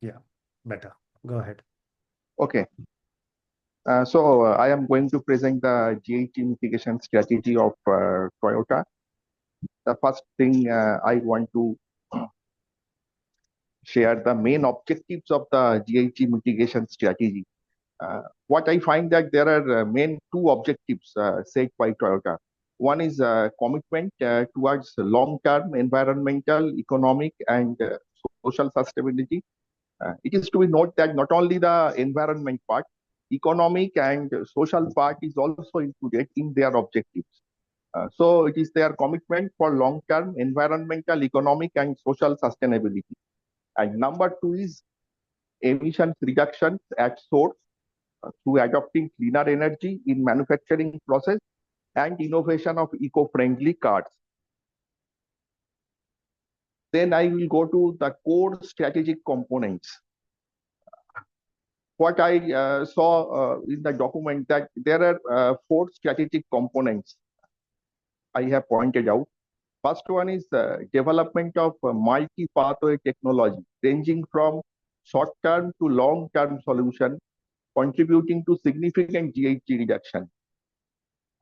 Yeah, better. Go ahead. Okay. I am going to present the GHG mitigation strategy of Toyota. The first thing I want to share the main objectives of the GHG mitigation strategy. What I find that there are main two objectives set by Toyota. One is commitment towards long-term environmental, economic, and social sustainability. It is to be noted that not only the environment part, economic and social part is also included in their objectives. So it is their commitment for long-term environmental, economic, and social sustainability. And number two is emissions reductions at source through adopting cleaner energy in manufacturing process and innovation of eco-friendly cars. Then I will go to the core strategic components. What I saw in the document that there are four strategic components I have pointed out. First one is development of multi-pathway technology, ranging from short-term to long-term solution, contributing to significant GHG reduction.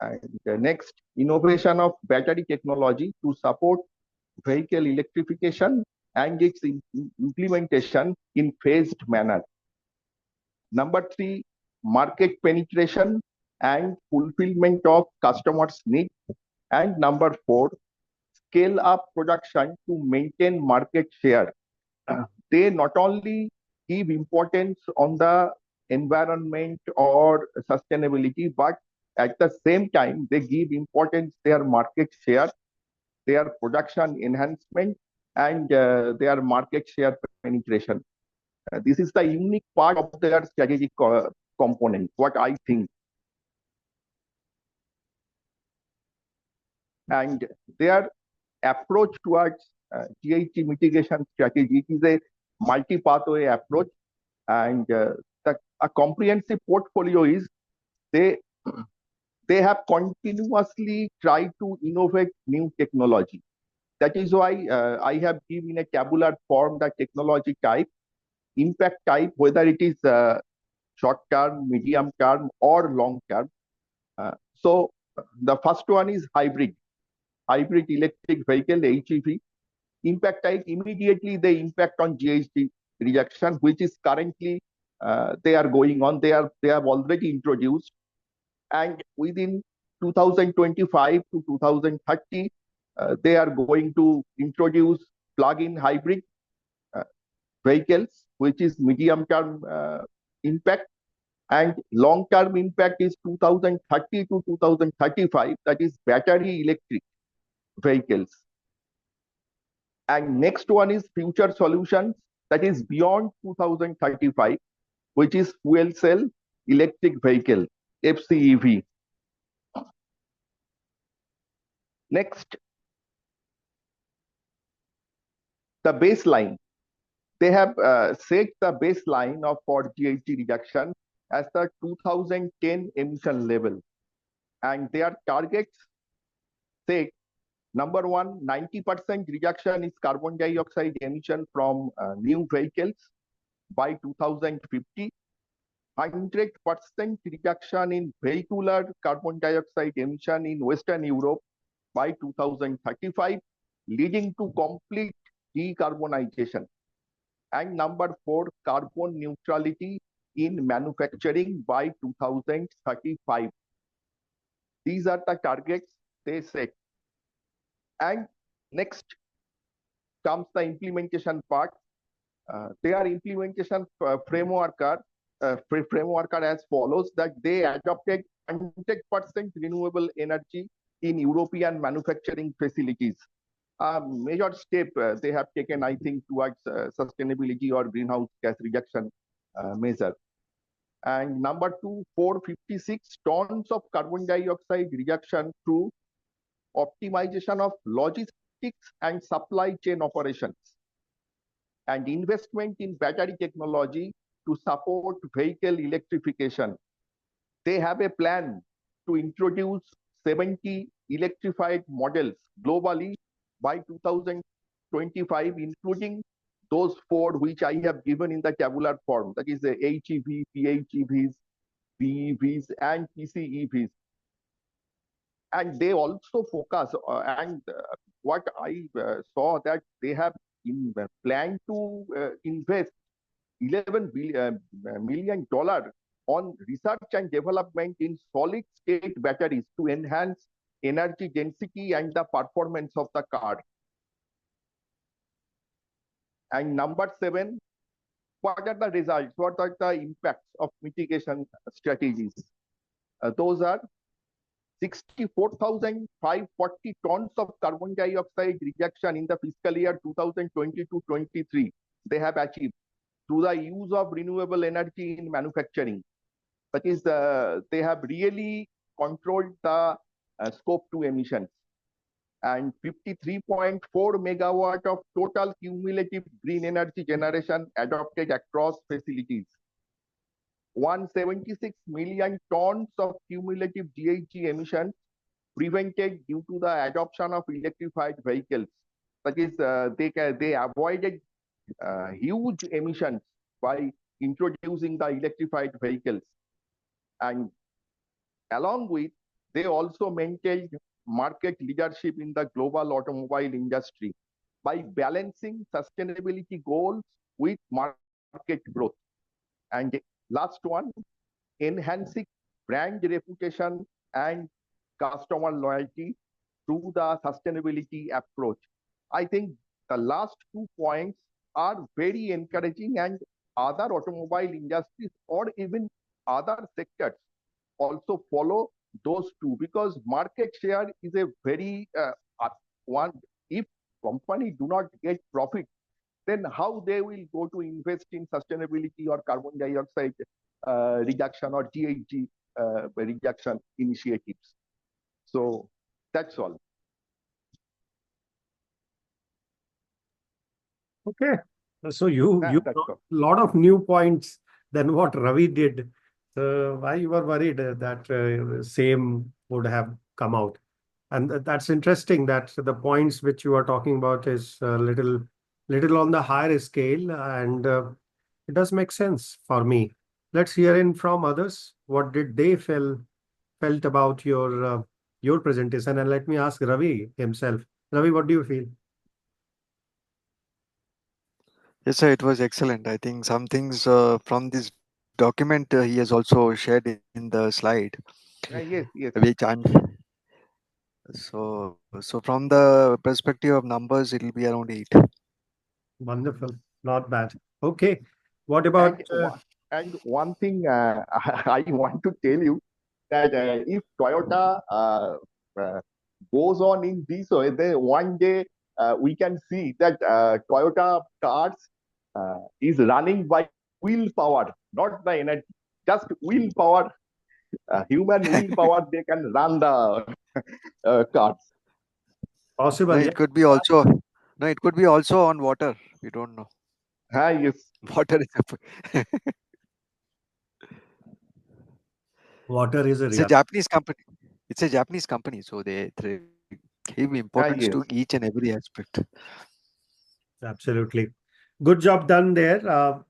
And next, innovation of battery technology to support vehicle electrification and its implementation in phased manner. Number three, market penetration and fulfillment of customers' needs. And number four, scale up production to maintain market share. They not only give importance on the environment or sustainability, but at the same time, they give importance their market share, their production enhancement, and their market share penetration. This is the unique part of their strategic component, what I think. And their approach towards GHG mitigation strategy is a multi-pathway approach, and a comprehensive portfolio is they they have continuously tried to innovate new technology. That is why I have given a tabular form the technology type, impact type, whether it is short term, medium term, or long term. So the first one is hybrid electric vehicle, HEV. Impact type, immediately they impact on GHG reduction, which is currently they are going on. They have already introduced, and within 2025 to 2030, they are going to introduce plug-in hybrid vehicles, which is medium-term impact, and long-term impact is 2030 to 2035. That is battery electric vehicles. And next one is future solutions, that is beyond 2035, which is fuel cell electric vehicle, FCEV. Next, the baseline. They have set the baseline of for GHG reduction as the 2010 emission level. And their targets say, number one, 90% reduction is carbon dioxide emission from new vehicles by 2050, 100% reduction in vehicular carbon dioxide emission in Western Europe by 2035, leading to complete decarbonization. And number four, carbon neutrality in manufacturing by 2035. These are the targets they set. And next comes the implementation part. Their implementation framework are as follows: that they adopted 100% renewable energy in European manufacturing facilities. A major step they have taken, I think, towards sustainability or greenhouse gas reduction measure. And number two, 456 tons of carbon dioxide reduction through optimization of logistics and supply chain operations, and investment in battery technology to support vehicle electrification. They have a plan to introduce 70 electrified models globally by 2025, including those four which I have given in the tabular form, that is the HEV, PHEVs, BEVs and PCEVs. And they also focus, and what I saw that they have planned to invest $11 million on research and development in solid state batteries to enhance energy density and the performance of the car. And number 7, what are the results? What are the impacts of mitigation strategies? Those are 64,540 tons of carbon dioxide reduction in the fiscal year 2020-23 they have achieved through the use of renewable energy in manufacturing. That is, they have really controlled the scope 2 emissions. And 53.4 megawatt of total cumulative green energy generation adopted across facilities. 176 million tons of cumulative GHG emissions prevented due to the adoption of electrified vehicles. That is, they avoided huge emissions by introducing the electrified vehicles. And along with, they also maintained market leadership in the global automobile industry by balancing sustainability goals with market growth. And last one, enhancing brand reputation and customer loyalty through the sustainability approach. I think the last 2 points are very encouraging, and other automobile industries or even other sectors also follow those two, because market share is a very one. If company do not get profit, then how they will go to invest in sustainability or carbon dioxide reduction or GHG reduction initiatives? So that's all. Okay. So you That's got all. a lot of new points than what Ravi did. So why you were worried that same would have come out? And that's interesting that the points which you are talking about is a little on the higher scale, and it does make sense for me. Let's hear in from others. What did they felt about your presentation? And let me ask Ravi himself. Ravi, what do you feel? Yes, sir, it was excellent. I think some things from this document he has also shared in the slide, Yes, yes. which I'm so from the perspective of numbers, it will be around 8. Wonderful. Not bad. Okay. What about And one thing I want to tell you that if Toyota uh, goes on in this way, then one day we can see that Toyota cars is running by willpower, not by energy, just willpower, human willpower. They can run the cars. possible? No, Yeah. it could be also no, it could be also on water. We don't know. Yes. Water is a, Water is a it's a real. Japanese company. It's a Japanese company, so they give importance Yes. to each and every aspect. Absolutely. Good job done there.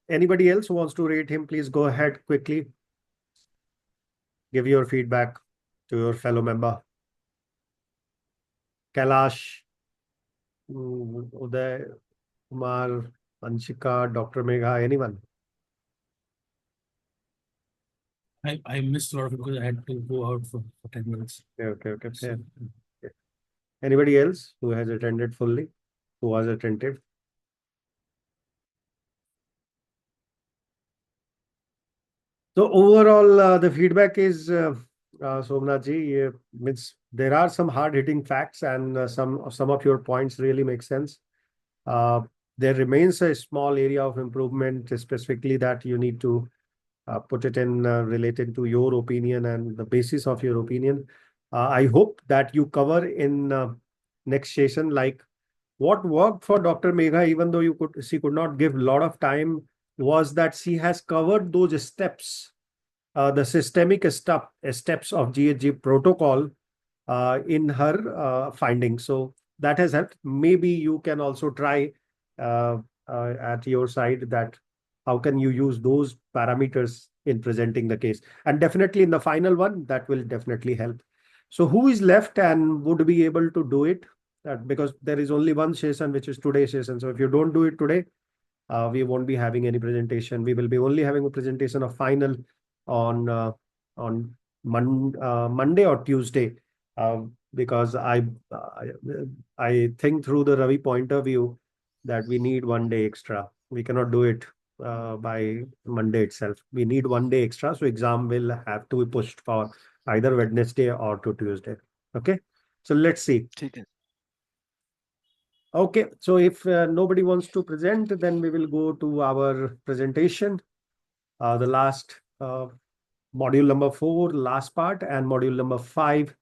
Anybody else who wants to rate him, please go ahead quickly. Give your feedback to your fellow member. Kailash, Uday, Kumar, Anshika, Dr. Megha, anyone? I missed a lot of it because I had to go out for 10 minutes. Okay. So, Fair. Okay. Anybody else who has attended fully, who was attentive? So overall, the feedback is, Somnath ji, means there are some hard-hitting facts, and some of your points really make sense. There remains a small area of improvement, specifically that you need to put it in related to your opinion and the basis of your opinion. I hope that you cover in next session, like what worked for Dr. Megha, even though she could not give a lot of time, was that she has covered those steps, the systemic steps of GHG protocol in her findings. So that has helped. Maybe you can also try at your side that how can you use those parameters in presenting the case. And definitely in the final one, that will definitely help. So who is left and would be able to do it? Because there is only one session, which is today's session. So if you don't do it today, we won't be having any presentation. We will be only having a presentation of final on Monday or Tuesday, because I think through the Ravi point of view that we need 1 day extra. We cannot do it by Monday itself. We need 1 day extra, so exam will have to be pushed for either Wednesday or to Tuesday. Okay, so let's see. ठीक है. Okay, so if nobody wants to present, then we will go to our presentation. The last module number 4, last part, and module number 5,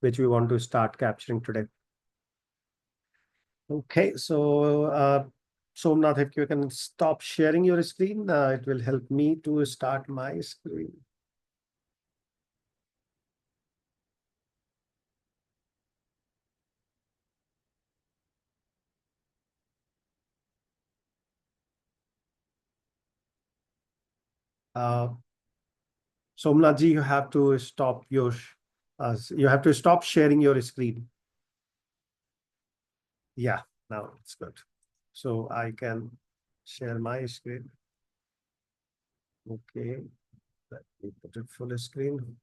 which we want to start capturing today. Okay, so Somnath, if you can stop sharing your screen, it will help me to start my screen. Somnath ji, you have to stop sharing your screen. Yeah, now it's good. So I can share my screen. Okay, let me put it full screen.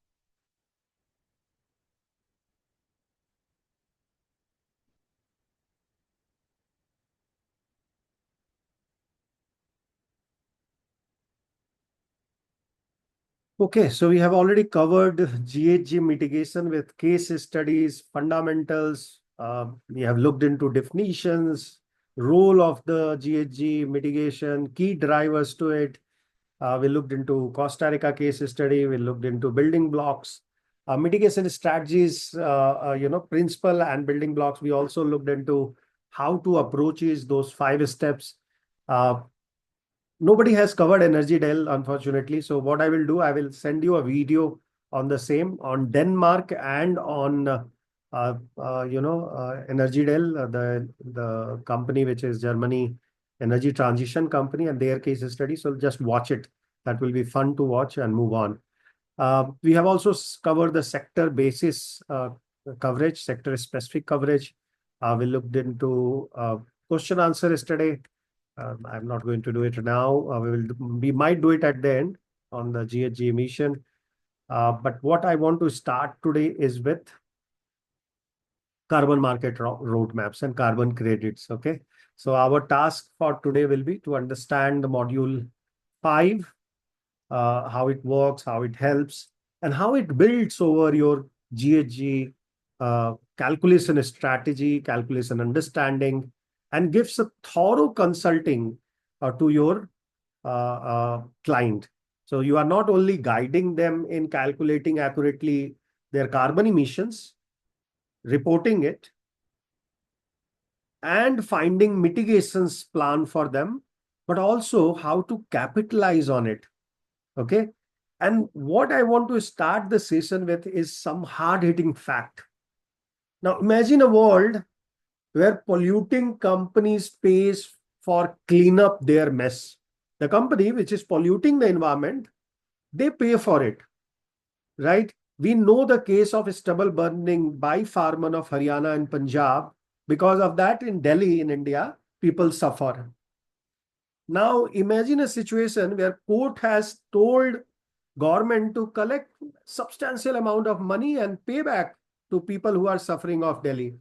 Okay, so we have already covered GHG mitigation with case studies, fundamentals. We have looked into definitions, role of the GHG mitigation, key drivers to it. We looked into Costa Rica case study. We looked into building blocks, mitigation strategies, principle and building blocks. We also looked into how to approach those 5 steps. Nobody has covered energy Dell, unfortunately. So what I will do, I will send you a video on the same on Denmark and on Energy Dell, the company which is Germany energy transition company, and their case study. So just watch it. That will be fun to watch and move on. We have also covered the sector basis coverage, sector specific coverage. We looked into question answer yesterday. I'm not going to do it now. We might do it at the end on the GHG emission. But what I want to start today is with carbon market roadmaps and carbon credits. Okay. So our task for today will be to understand the module 5, how it works, how it helps, and how it builds over your GHG calculation strategy, calculation understanding, and gives a thorough consulting to your client. So you are not only guiding them in calculating accurately their carbon emissions, reporting it, and finding mitigations plan for them, but also how to capitalize on it. Okay. And what I want to start the session with is some hard-hitting fact. Now imagine a world where polluting companies pays for clean up their mess. The company which is polluting the environment, they pay for it, right? We know the case of stubble burning by farmer of Haryana and Punjab. Because of that, in Delhi, in India, people suffer. Now imagine a situation where court has told government to collect substantial amount of money and pay back to people who are suffering of Delhi.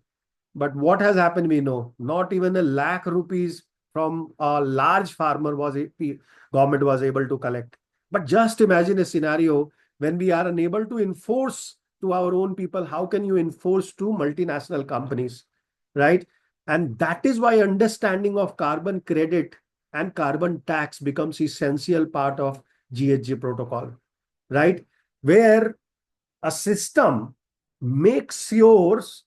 But what has happened, we know, not even a lakh rupees from a large farmer government was able to collect. But just imagine a scenario when we are unable to enforce to our own people. How can you enforce to multinational companies, right? And that is why understanding of carbon credit and carbon tax becomes essential part of GHG protocol, right? Where a system makes yours,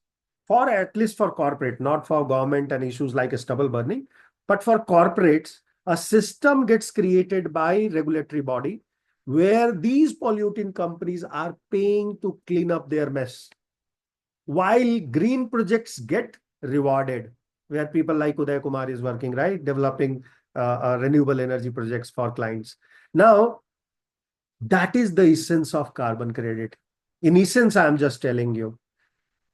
for at least for corporate, not for government and issues like stubble burning, but for corporates, a system gets created by regulatory body where these polluting companies are paying to clean up their mess, while green projects get rewarded, where people like Uday Kumar is working, right? Developing renewable energy projects for clients. Now, That is the essence of carbon credit. In essence, I'm just telling you.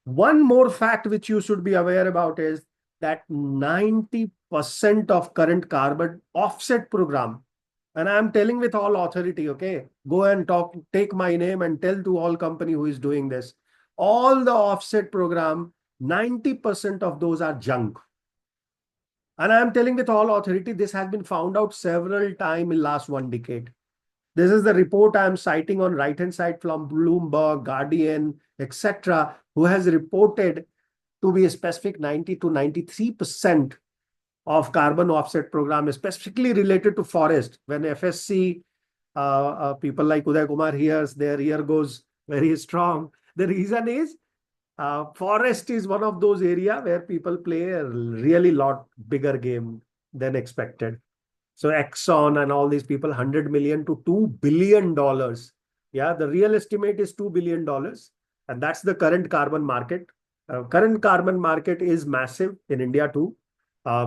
One more fact which you should be aware about is that 90% of current carbon offset program, and I'm telling with all authority, okay, go and talk, take my name and tell to all company who is doing this. All the offset program, 90% of those are junk. And I'm telling with all authority, this has been found out several times in last 1 decade. This is the report I'm citing on right-hand side from Bloomberg, Guardian, etc., who has reported to be a specific 90 to 93% of carbon offset program is specifically related to forest. When FSC, people like Uday Kumar hears, their ear goes very strong. The reason is forest is one of those areas where people play a really lot bigger game than expected. So Exxon and all these people, 100 million to $2 billion. Yeah, the real estimate is $2 billion. And that's the current carbon market. Current carbon market is massive in India too.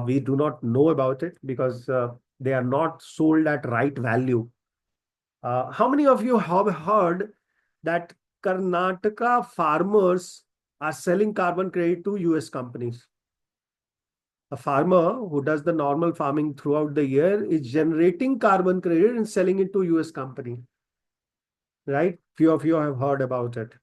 We do not know about it because they are not sold at right value. How many of you have heard that Karnataka farmers are selling carbon credit to US companies? A farmer who does the normal farming throughout the year is generating carbon credit and selling it to US company, right? Few of you have heard about it.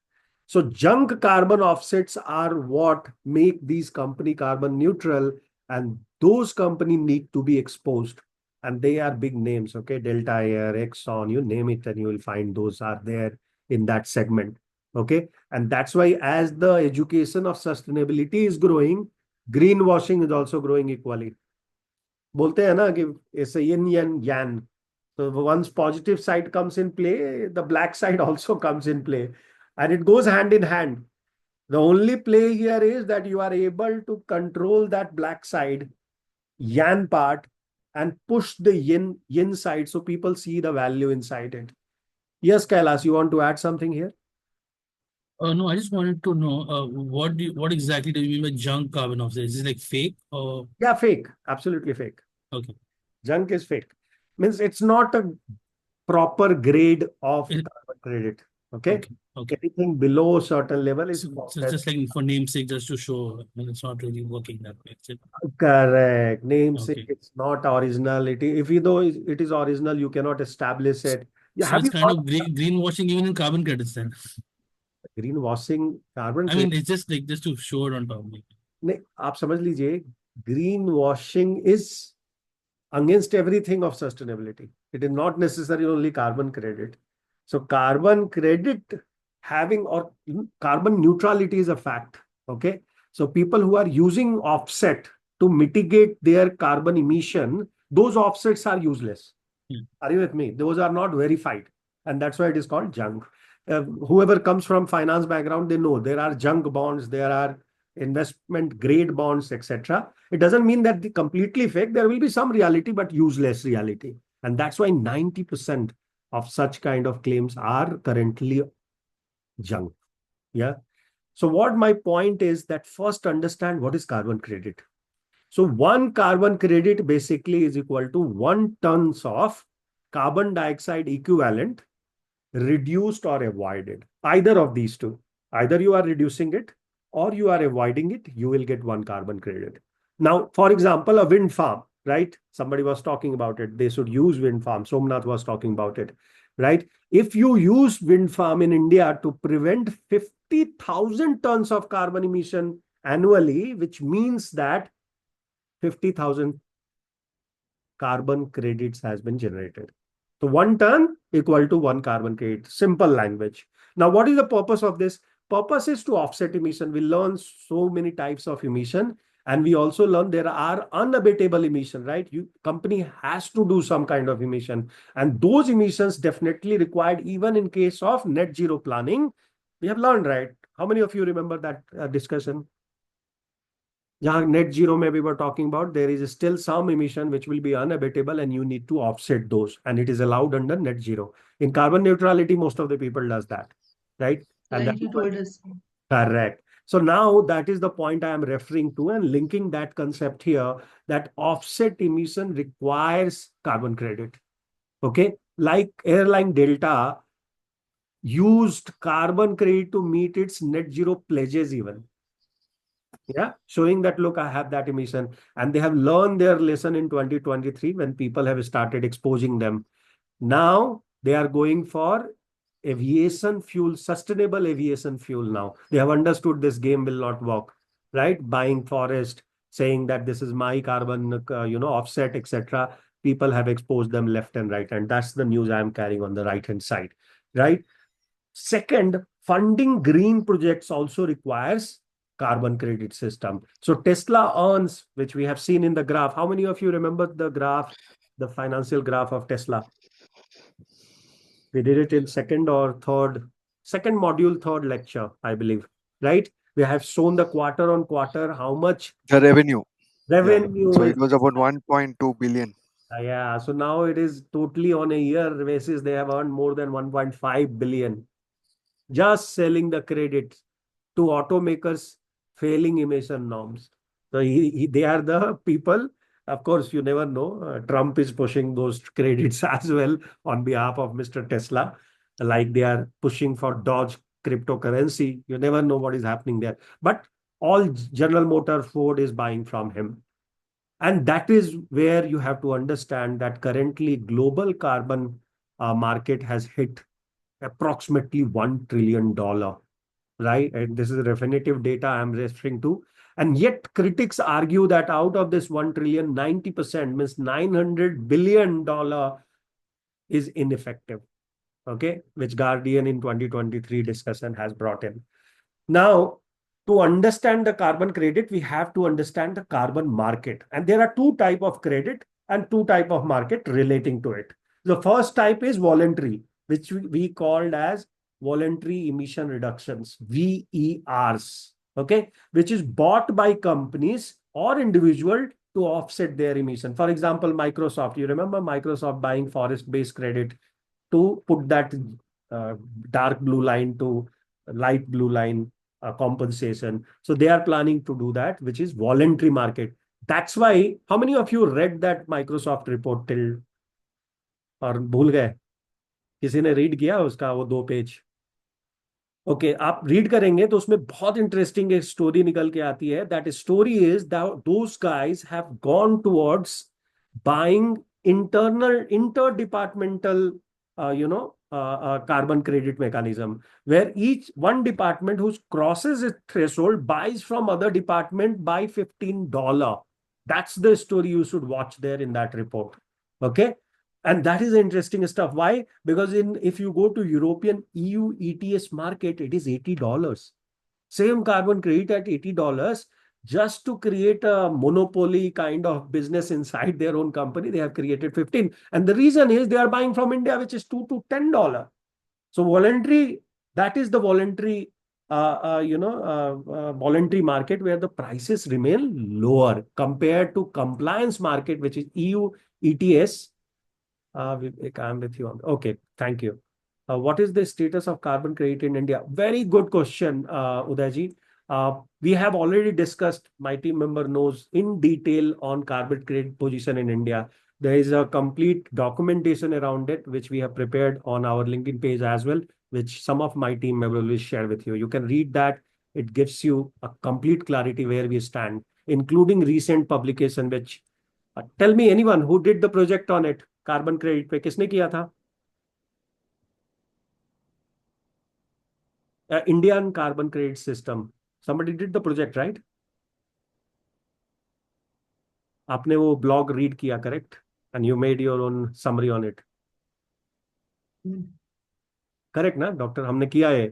So junk carbon offsets are what make these company carbon neutral, and those companies need to be exposed. And they are big names, okay? Delta Air, Exxon, you name it, and you will find those are there in that segment, okay? And that's why as the education of sustainability is growing, greenwashing is also growing equally. बोलते हैं ना कि it's a yin and yang. So once positive side comes in play, the black side also comes in play, and it goes hand in hand. The only play here is that you are able to control that black side, yang part, and push the yin side so people see the value inside it. Yes, Kailas, you want to add something here? No, I just wanted to know what exactly do you mean by junk carbon offset? Is it like fake or Yeah, fake. Absolutely fake. okay? Junk is fake. Means it's not a proper grade of It, carbon credit. Okay. okay. Anything below a certain level is So it's just like for namesake, just to show, it's not really working that way. correct. Namesake, Okay. it's not original. If you though it is original, you cannot establish it. Yeah, So have it's you kind thought of greenwashing even in carbon credits then. greenwashing carbon I mean, credit? it's just like just to show it on top. नहीं, आप समझ लीजिए, greenwashing is against everything of sustainability. It is not necessarily only carbon credit. So carbon credit having or carbon neutrality is a fact. Okay. So people who are using offset to mitigate their carbon emission, those offsets are useless. Hmm. Are you with me? Those are not verified. And that's why it is called junk. Whoever comes from finance background, they know there are junk bonds, there are investment grade bonds, etc. It doesn't mean that they completely fake. There will be some reality, but useless reality. And that's why 90% of such kind of claims are currently junk. Yeah. So what my point is that first understand what is carbon credit. So one carbon credit basically is equal to 1 tons of carbon dioxide equivalent reduced or avoided. Either of these two. Either you are reducing it or you are avoiding it, you will get 1 carbon credit. Now, for example, a wind farm, right? Somebody was talking about it. They should use wind farm. Somnath was talking about it, right? If you use wind farm in India to prevent 50,000 tons of carbon emission annually, which means that 50,000 carbon credits has been generated. So 1 ton equal to 1 carbon credit. Simple language. Now, what is the purpose of this? Purpose is to offset emission. We learn so many types of emission, and we also learn there are unabatable emission, right? Company has to do some kind of emission, and those emissions definitely required even in case of net zero planning. We have learned, right? How many of you remember that discussion? जहाँ net zero में we were talking about, there is still some emission which will be unabatable and you need to offset those, and it is allowed under net zero. In carbon neutrality, most of the people does that, right? And Like that you told us. correct. So now that is the point I am referring to and linking that concept here that offset emission requires carbon credit. Okay. like airline Delta used carbon credit to meet its net zero pledges even. Yeah, showing that, look, I have that emission. And they have learned their lesson in 2023 when people have started exposing them. Now they are going for aviation fuel, sustainable aviation fuel now. They have understood this game will not work, right? Buying forest, saying that this is my carbon, offset, etc. People have exposed them left and right. And that's the news I'm carrying on the right-hand side, right? Second, funding green projects also requires carbon credit system. So Tesla earns, which we have seen in the graph. How many of you remember the graph, the financial graph of Tesla? We did it in second module, third lecture, I believe, right? We have shown the quarter on quarter how much The revenue. Yeah. revenue So is. it was about 1.2 billion. Yeah, so now it is totally on a year basis. They have earned more than 1.5 billion just selling the credit to automakers failing emission norms. So they are the people. Of course, you never know. Trump is pushing those credits as well on behalf of Mr. Tesla, like they are pushing for Doge cryptocurrency. You never know what is happening there. But all General Motor, Ford is buying from him. And that is where you have to understand that currently global carbon market has hit approximately $1 trillion, right? And this is definitive data I'm referring to. And yet critics argue that out of this 1 trillion, 90% means $900 billion is ineffective, okay? Which Guardian in 2023 discussion has brought in. Now, to understand the carbon credit, we have to understand the carbon market. And there are two types of credit and two types of market relating to it. The first type is voluntary, which we called as voluntary emission reductions, VERs, okay, which is bought by companies or individual to offset their emission. For example, Microsoft, you remember Microsoft buying forest-based credit to put that dark blue line to light blue line compensation. So they are planning to do that, which is voluntary market. That's why, how many of you read that Microsoft report till और भूल गए? किसी ने read किया उसका वो 2 page? Okay, आप read करेंगे तो उसमें बहुत इंटरेस्टिंग एक स्टोरी निकल के आती है. That story is those guys have gone towards buying interdepartmental carbon credit mechanism, where each one department who crosses its threshold buys from other department by $15. That's the story you should watch there in that report. Okay. And that is interesting stuff. Why? Because if you go to European EU ETS market, it is $80. Same carbon credit at $80, just to create a monopoly kind of business inside their own company. They have created 15. And the reason is they are buying from India, which is $2 to $10. So voluntary, that is the voluntary, voluntary market where the prices remain lower compared to compliance market, which is EU ETS. I'm with you on. Okay, thank you. What is the status of carbon credit in India? Very good question, Udayji. We have already discussed, my team member knows in detail on carbon credit position in India. There is a complete documentation around it, which we have prepared on our LinkedIn page as well, which some of my team members will share with you. You can read that. It gives you a complete clarity where we stand, including recent publication, which tell me anyone who did the project on it. Carbon credit पे किसने किया था? Indian carbon credit system. somebody did the project, right? आपने वो blog read किया, correct? And you made your own summary on it, correct ना doctor? हमने किया है,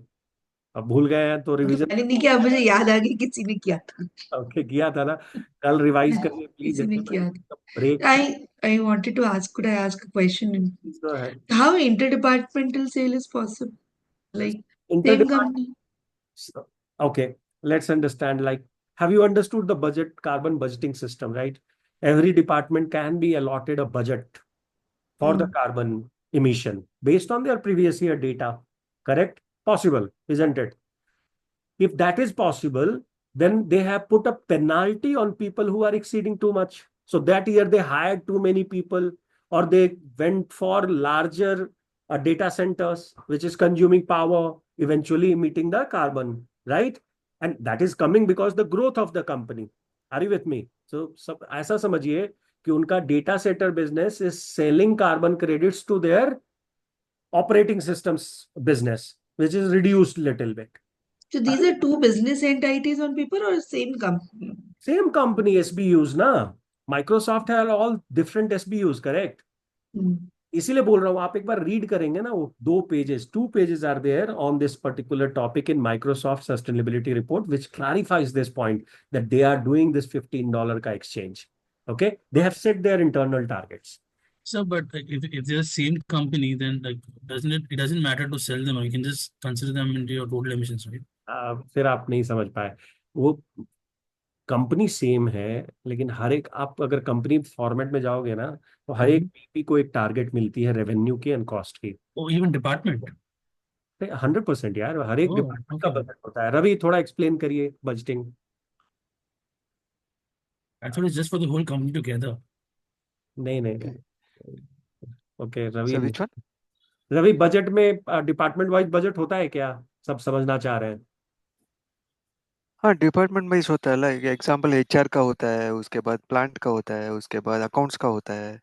अब भूल गए हैं तो रिवीजन. मैंने नहीं किया, मुझे याद आ गया किसी ने किया था. ओके, किया था ना, कल रिवाइज करिए प्लीज. किसी ने किया था. Break. I wanted to ask, could I ask a question? Go ahead. How interdepartmental sale is possible? Like same company. Okay, let's understand. Like, have you understood the carbon budgeting system, right? Every department can be allotted a budget for the carbon emission based on their previous year data. Correct? Possible, isn't it? If that is possible, then they have put a penalty on people who are exceeding too much. So that year they hired too many people, or they went for larger data centers, which is consuming power, eventually emitting the carbon, right? And that is coming because the growth of the company. Are you with me? So सब ऐसा समझिए कि उनका data center business is selling carbon credits to their operating systems business, which is reduced little bit. So these are two business entities on paper or same company? Same company SBUs ना. Microsoft है all different SBUs, correct? इसीलिए बोल रहा हूँ आप एक बार read करेंगे ना वो 2 pages, 2 pages are there on this particular topic in Microsoft sustainability report which clarifies this point that they are doing this $15 का exchange. Okay, they have set their internal targets. So, but like, if they're the same company, then like it doesn't matter to sell them, or you can just consider them into your total emissions, right? फिर आप नहीं समझ पाए. वो company same है लेकिन हर एक आप अगर कंपनी फॉर्मेट में जाओगे ना तो हर एक VP को एक टारगेट मिलती है रेवेन्यू की एंड कॉस्ट की. Oh, even department. 100% यार हर एक Oh, डिपार्टमेंट का okay. बजट होता है. रवि थोड़ा एक्सप्लेन करिए budgeting. I thought it's just for the whole company together. नहीं नहीं. Okay Ravi. So which one? Ravi budget में डिपार्टमेंट वाइज बजट होता है क्या? सब समझना चाह रहे हैं. हाँ, डिपार्टमेंट वाइज होता है. लाइक एग्जांपल HR का होता है, उसके बाद प्लांट का होता है, उसके बाद अकाउंट्स का होता है.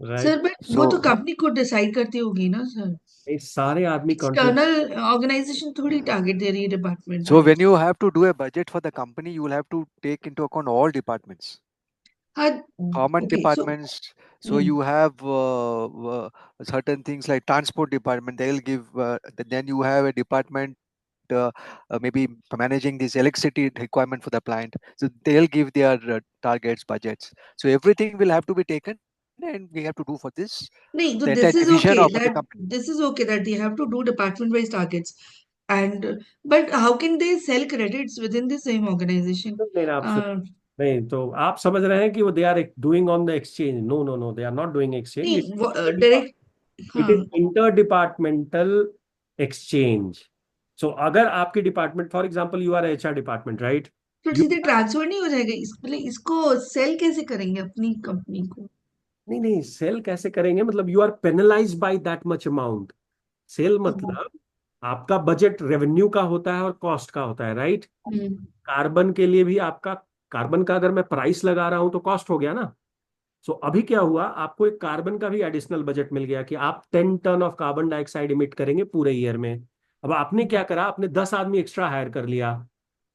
राइट. सर बट वो So तो कंपनी खुद डिसाइड करती होगी ना सर. सारे आदमी कंट्रीब्यूट. एक्सटर्नल ऑर्गेनाइजेशन थोड़ी टारगेट दे रही है department so when wise. you have to do a budget for the company, you will have to take into account all departments, हाँ. common okay so. departments. So you have certain things like transport department. They'll give. Then you have a department maybe managing this electricity requirement for the plant. So they'll give their targets, budgets. So everything will have to be taken, and we have to do for this नहीं the तो entire this is division okay of the that company. This is okay that they have to do department wise targets and but how can they sell credits within the same organisation. नहीं आप सुन. नहीं तो आप समझ रहे हैं कि वो they are doing on the exchange. No no no, they are not doing exchange. नहीं डायरेक्ट. इट हाँ. Is inter departmental exchange. So अगर आपके department for example you are HR department right. तो यू. सीधे ट्रांसफर नहीं हो जाएगा मतलब इसको सेल कैसे करेंगे अपनी कंपनी को. नहीं नहीं सेल कैसे करेंगे मतलब you are penalise by that much amount. Sell मतलब आपका बजट रेवेन्यू का होता है और कॉस्ट का होता है राइट. कार्बन के लिए भी आपका कार्बन का अगर मैं प्राइस लगा रहा हूं तो कॉस्ट हो गया ना. सो अभी क्या हुआ आपको एक कार्बन का भी एडिशनल बजट मिल गया कि आप 10 ton of carbon dioxide emit करेंगे पूरे ईयर में. अब आपने क्या करा आपने 10 आदमी एक्स्ट्रा हायर कर लिया.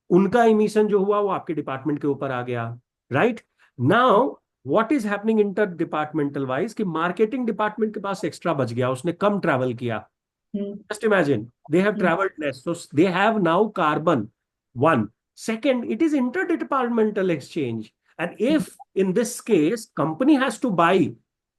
उनका इमिशन जो हुआ वो आपके डिपार्टमेंट के ऊपर आ गया. Right. Now what is happening inter departmental wise कि मार्केटिंग डिपार्टमेंट के पास एक्स्ट्रा बच गया उसने कम ट्रैवल किया. Just imagine they have traveled less, so they have now carbon. One. Second, it is interdepartmental exchange, and if in this case company has to buy,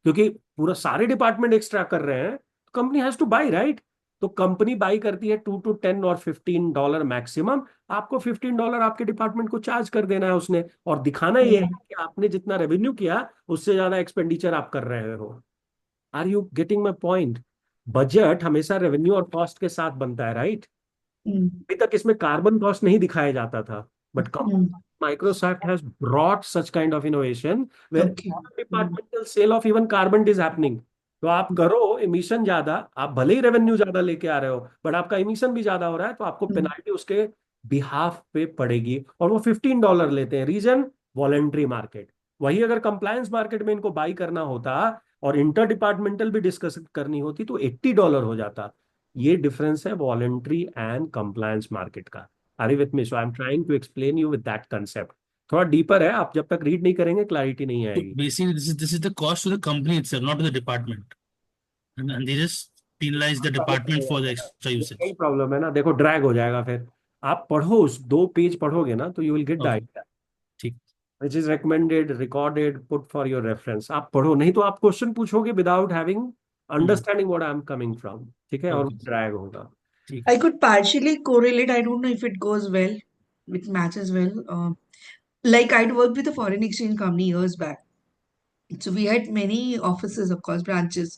क्योंकि पूरा सारे department extra कर रहे हैं तो company has two by right. तो accompany by करती है 2 to 10 और $15 मैक्सिमम. आपको $15 आपके डिपार्टमेंट को चार्ज कर देना है उसने और दिखाना ये है कि आपने जितना रेवेन्यू किया उससे ज्यादा एक्सपेंडिचर आप कर रहे हो. Are you getting my point. Budget हमेशा रेवेन्यू और कॉस्ट के साथ बनता है राइट. अभी तक इसमें कार्बन कॉस्ट नहीं दिखाया जाता था but Microsoft has brought such kind of innovation where Okay. departmental sale of even carbon is happening. तो आप करो इमिशन ज्यादा आप भले ही रेवेन्यू ज्यादा लेके आ रहे हो बट आपका इमिशन भी ज्यादा हो रहा है तो आपको पेनाल्टी उसके बिहाफ पे पड़ेगी और वो $15 लेते हैं. Reason voluntary market. वही अगर कंप्लायंस मार्केट में इनको बाई करना होता और इंटर डिपार्टमेंटल भी डिस्कस करनी होती तो $80 हो जाता. ये डिफरेंस है वॉलेंट्री एंड कंप्लायंस मार्केट का. Are you with me? So I'm trying to explain you with that concept. थोड़ा डीपर है आप जब तक रीड नहीं करेंगे क्लैरिटी नहीं So आएगी. basically, this is the cost to the company itself, not to the department, and they just penalize the department for the extra यही usage. प्रॉब्लम है ना. देखो ड्रैग हो जाएगा फिर. आप पढ़ो उस 2 पेज पढ़ोगे ना तो you will get the Okay. Idea ठीक. Which is recommended recorded put for your reference. आप पढ़ो नहीं तो आप क्वेश्चन पूछोगे without having understanding what I am coming from. ठीक है और Okay. ड्रैग होगा. ठीक. I could partially correlate. I don't know if it goes well, it matches well. Like I'd worked with a foreign exchange company years back. So we had many offices, of course, branches.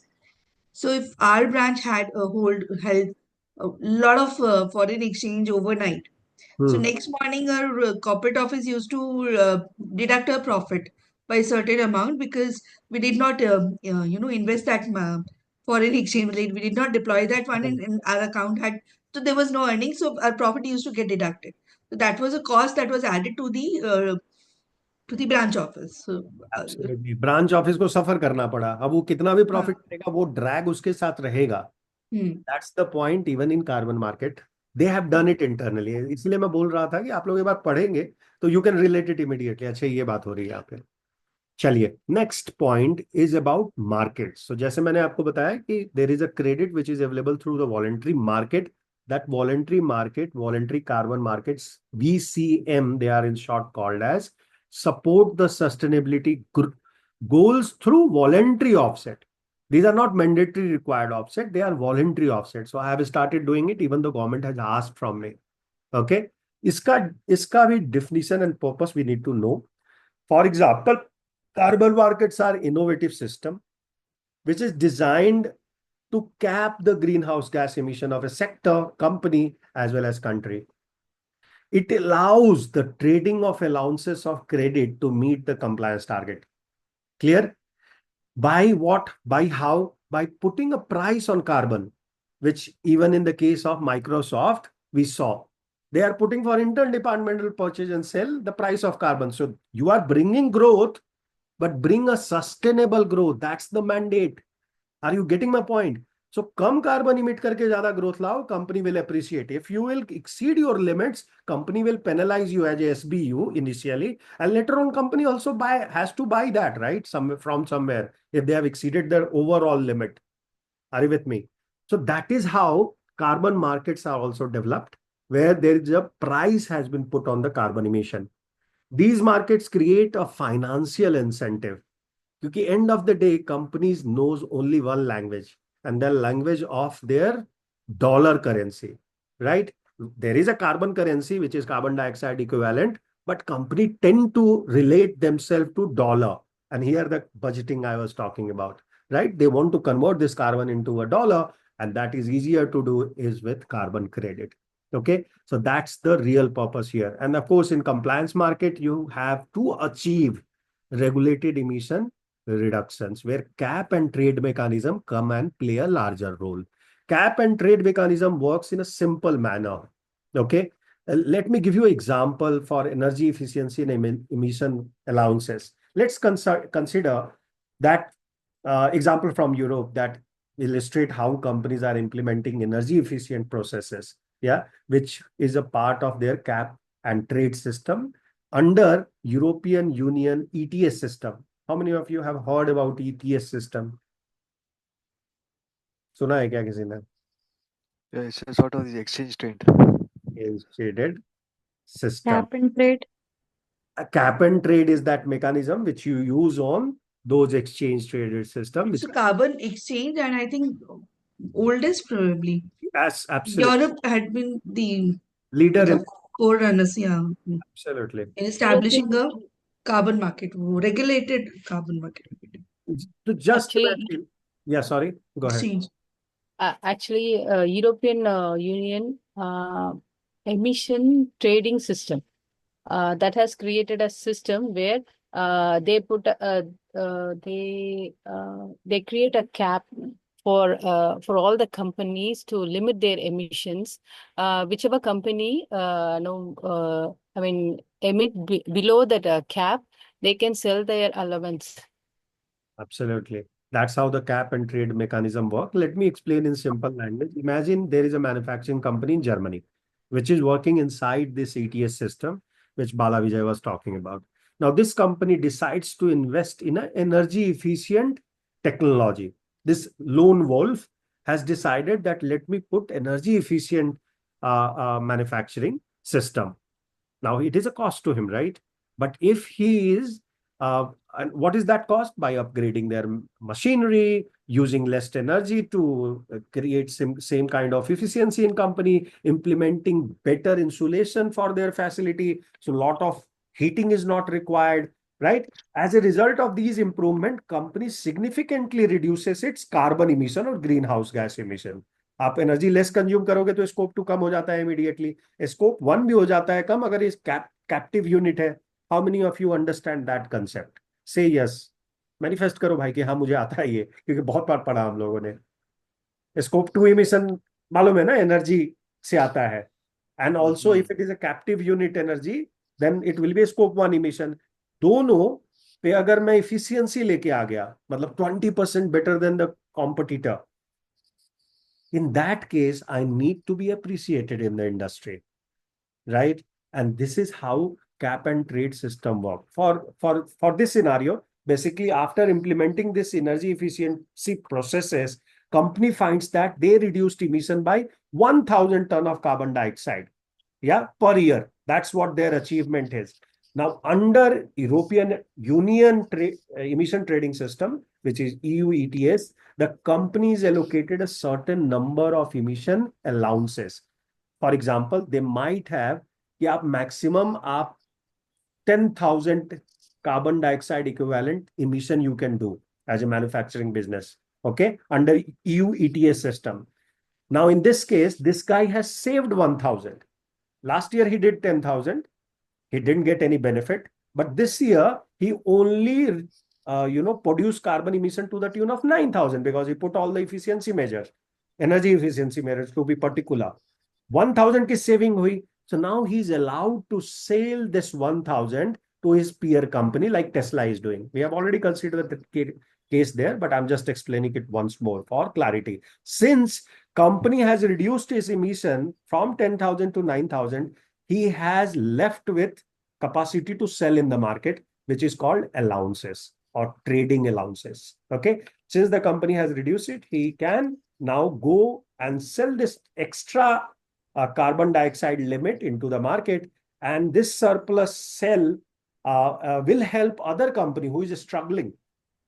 So if our branch had a hold held a lot of foreign exchange overnight, so next morning our corporate office used to deduct our profit by a certain amount because we did not, invest that foreign exchange. Like we did not deploy that fund in our account had, so there was no earnings. So our profit used to get deducted. So that was a cost that was added to the branch office. So, absolutely branch office को सफर करना पड़ा, अब वो कितना भी हाँ, profit करेगा वो ड्रैग उसके साथ रहेगा. That's the point. Even in carbon market they have done it internally. इसलिए मैं बोल रहा था कि आप लोग एक बार पढ़ेंगे तो you can relate it immediately. अच्छा ये बात हो रही है यहाँ पे. चलिए next point is about market. So जैसे मैंने आपको बताया कि there is a credit which is available through the voluntary market. That voluntary market, voluntary carbon markets, VCM, they are in short called as, support the sustainability goals through voluntary offset. These are not mandatory required offset, they are voluntary offset. So I have started doing it even though government has asked from me. Okay, iska bhi definition and purpose we need to know. For example, carbon markets are innovative system which is designed to cap the greenhouse gas emission of a sector, company, as well as country. It allows the trading of allowances of credit to meet the compliance target. Clear? By what? By how? By putting a price on carbon, which even in the case of Microsoft, we saw. They are putting for interdepartmental purchase and sell the price of carbon. So you are bringing growth, but bring a sustainable growth. That's the mandate. Are you getting my point? So come carbon emit करके ज्यादा growth लाओ, company will appreciate. If you will exceed your limits, company will penalize you as a SBU initially, and later on company also has to buy that, right? From somewhere if they have exceeded their overall limit. Are you with me? So that is how carbon markets are also developed, where there is a price has been put on the carbon emission. These markets create a financial incentive. क्योंकि end of the day companies knows only one language, and the language of their dollar currency, right? There is a carbon currency which is carbon dioxide equivalent, but company tend to relate themselves to dollar. And here the budgeting I was talking about, right? They want to convert this carbon into a dollar, and that is easier to do is with carbon credit. Okay, so that's the real purpose here. And of course in compliance market you have to achieve regulated emission reductions, where cap and trade mechanism come and play a larger role. Cap and trade mechanism works in a simple manner. Okay, let me give you an example for energy efficiency and emission allowances. Let's consider that example from Europe that illustrate how companies are implementing energy efficient processes, yeah, which is a part of their cap and trade system under European Union ETS system. How many of you have heard about ETS system? सुना है क्या किसी ने? Yeah, it's a sort of the exchange trade. Traded system. Cap and trade. A cap and trade is that mechanism which you use on those exchange traded system. it's a carbon exchange, and I think oldest probably. Yes, absolutely. Europe had been the Leader in forerunners, yeah, absolutely. in establishing a carbon market, regulated carbon market. So just Actually, imagine. Yeah, sorry. Go ahead. Exchange. actually, European Union emission trading system that has created a system where they put they create a cap for all the companies to limit their emissions. Whichever company emit below that cap, they can sell their allowance. Absolutely. That's how the cap and trade mechanism work. Let me explain in simple language. Imagine there is a manufacturing company in Germany, which is working inside this ETS system, which Bala Vijay was talking about. Now, this company decides to invest in an energy efficient technology. This lone wolf has decided that let me put energy efficient manufacturing system. Now, it is a cost to him, right? But if he is and what is that cost? By upgrading their machinery, using less energy to create same kind of efficiency in company, implementing better insulation for their facility. So a lot of heating is not required, right? As a result of these improvement, company significantly reduces its carbon emission or greenhouse gas emission. आप energy less consume करोगे तो scope 2 कम हो जाता है immediately. Scope 1 भी हो जाता है कम अगर इस कैप्टिव यूनिट है. How many of you understand that concept? से यस, मैनिफेस्ट करो भाई कि हाँ मुझे आता है ये, क्योंकि बहुत बार पढ़ा हम लोगों ने। स्कोप 2 इमिशन मालूम है ना, एनर्जी से आता है। And also if it is a captive unit energy, then it will be scope 1 emission. दोनों पे अगर मैं इफिशियंसी लेके आ गया, मतलब 20% better than the competitor, in that case I need to be appreciated in the industry, right? And this is how cap and trade system work. For this scenario, basically after implementing this energy efficiency processes, company finds that they reduced emission by 1000 ton of carbon dioxide, yeah, per year. That's what their achievement is. Now under European Union emission trading system, which is EU ETS, the companies allocated a certain number of emission allowances. For example they might have कि आप maximum आप 10,000 carbon dioxide equivalent emission you can do as a manufacturing business, okay, under EU ETS system. Now in this case, this guy has saved 1,000. Last year he did 10,000. He didn't get any benefit, but this year he only produced carbon emission to the tune of 9,000 because he put all the efficiency measures, energy efficiency measures to be particular. 1,000 की saving hui. So now he's allowed to sell this 1,000 to his peer company like Tesla is doing. We have already considered the case there, but I'm just explaining it once more for clarity. Since company has reduced his emission from 10,000 to 9,000, he has left with capacity to sell in the market, which is called allowances or trading allowances. Okay. Since the company has reduced it, he can now go and sell this extra carbon dioxide limit into the market. And this surplus sell will help other company who is struggling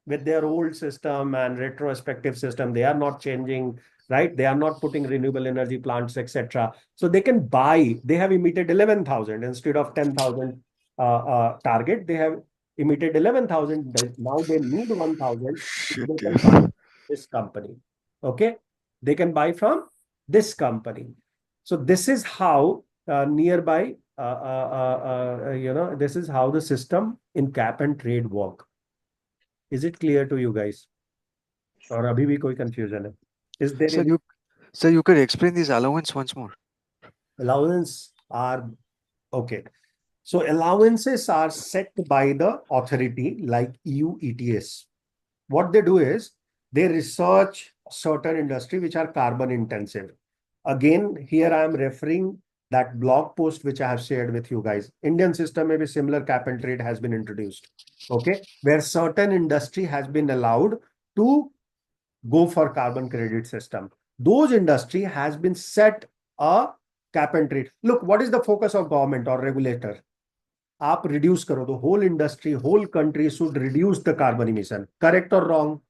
with their old system and retrospective system. They are not changing, right? They are not putting renewable energy plants, etc. So they can buy. They have emitted 11,000 instead of 10,000 target. They have emitted 11,000. Now they need 1,000. Shit, They can dude. buy this company. Okay, they can buy from this company. So this is how nearby, this is how the system in cap and trade work. Is it clear to you guys? और अभी भी कोई confusion है? Is there Sir, any you could explain this allowance once more. allowance are okay? So allowances are set by the authority like EU ETS. What they do is they research certain industry which are carbon intensive. Again, here I am referring that blog post which I have shared with you guys. Indian system maybe similar cap and trade has been introduced. Okay, where certain industry has been allowed to go for carbon credit system. Those industry has been set a cap and trade. Look, what is the focus of government or regulator? आप reduce करो, the whole industry, whole country should reduce the carbon emission. Correct or wrong?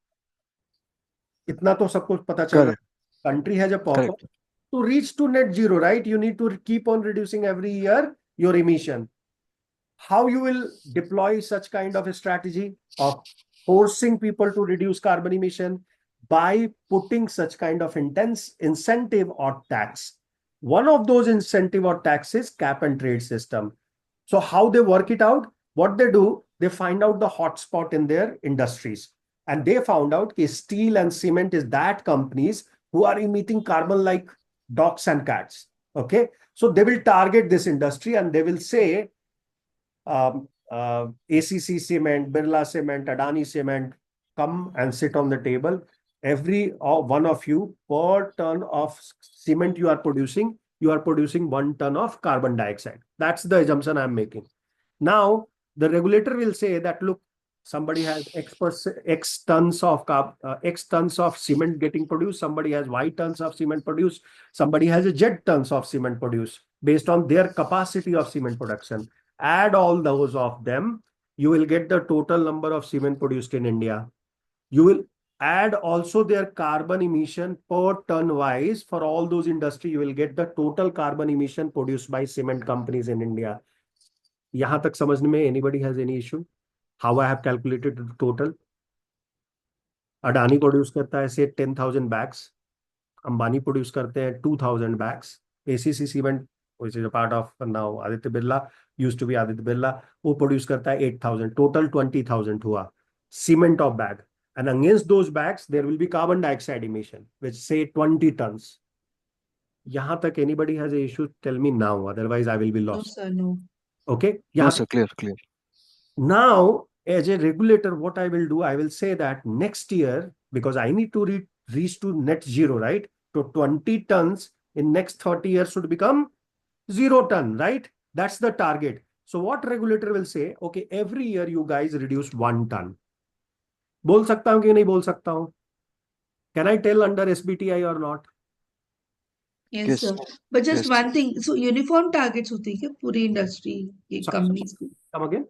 इतना तो सबको पता चल रहा Correct. है. Country has a purpose Correct. to reach to net zero, right? You need to keep on reducing every year your emission. How you will deploy such kind of a strategy of forcing people to reduce carbon emission? By putting such kind of intense incentive or tax. One of those incentive or tax is cap and trade system. So how they work it out? What they do, they find out the hotspot in their industries. And they found out that steel and cement is that companies who are emitting carbon like dogs and cats. Okay. So they will target this industry and they will say, ACC Cement, Birla Cement, Adani Cement, come and sit on the table. Every one of you, per ton of cement you are producing 1 ton of carbon dioxide. That's the assumption I'm making. Now, the regulator will say that, look, somebody has X tons of X tons of cement getting produced. Somebody has Y tons of cement produced. Somebody has a Z tons of cement produced based on their capacity of cement production. Add all those of them, you will get the total number of cement produced in India. You will add also their carbon emission per ton wise for all those industry. You will get the total carbon emission produced by cement companies in India. यहाँ तक समझने में anybody has any issue? How I have calculated the total? Adani produce करता है से 10,000 bags. Ambani produce करते हैं 2,000 bags. ACC cement which is a part of now Aditya Birla, used to be Aditya Birla, वो produce करता है 8,000, total 20,000 हुआ cement of bag. And against those bags, there will be carbon dioxide emission, which say 20 tons. यहाँ तक anybody has a issue, tell me now, otherwise I will be No, lost. sir, no. Okay? No, यहाँ sir, clear. now, as a regulator, what I will do, I will say that next year, because I need to reach to net zero, right? So 20 tons in next 30 years should become 0 ton, right? That's the target. So what regulator will say, okay, every year you guys reduce 1 ton. बोल सकता हूँ कि नहीं बोल सकता हूँ? Can I tell under SBTI or not? Yes, Yes, sir. But just yes. one thing. So uniform targets होती है क्या पूरी industry के companies को? Come again?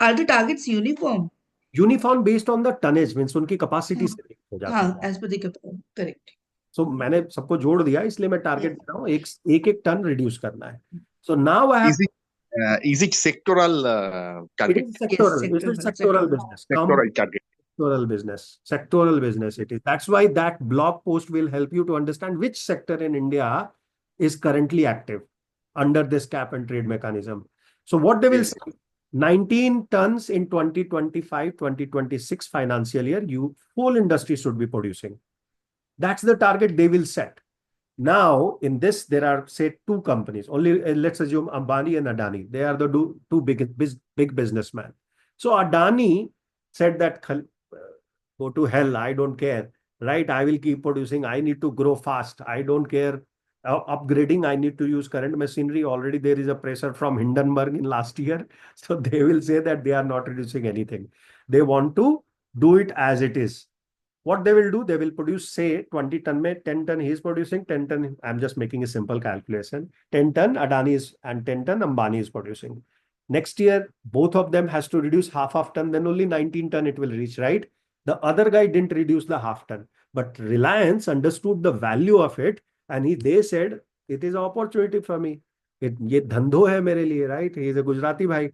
Are the targets uniform? Uniform based on the tonnage, means उनकी capacity से हो जाती है. हाँ, as per the correct. So मैंने सबको जोड़ दिया, इसलिए मैं टारगेट दे रहा हूँ एक टन रिड्यूस करना है. So now I have Is it sectoral it target? is sectoral. Yes, It is sectoral, sectoral sectoral. business. Sectoral target. Sectoral business. Sectoral business it is. That's why that blog post will help you to understand which sector in India is currently active under this cap and trade mechanism. So what they will Yes. say, 19 tons in 2025-2026 financial year, whole industry should be producing. That's the target they will set. Now, in this, there are, say, two companies. Only let's assume Ambani and Adani. They are the two big businessmen. So Adani said that, go to hell, I don't care, right? I will keep producing. I need to grow fast. I don't care. Upgrading, I need to use current machinery. Already there is a pressure from Hindenburg in last year. So they will say that they are not reducing anything. They want to do it as it is. What they will do, they will produce, say, 20 ton, 10 ton he is producing, 10 ton, I'm just making a simple calculation, 10 ton Adani is, and 10 ton Ambani is producing. Next year, both of them has to reduce half of ton, then only 19 ton it will reach, right? The other guy didn't reduce the half ton, but Reliance understood the value of it, and they said, it is an opportunity for me. ये धंधो है मेरे लिए, right? He is a Gujarati bhai.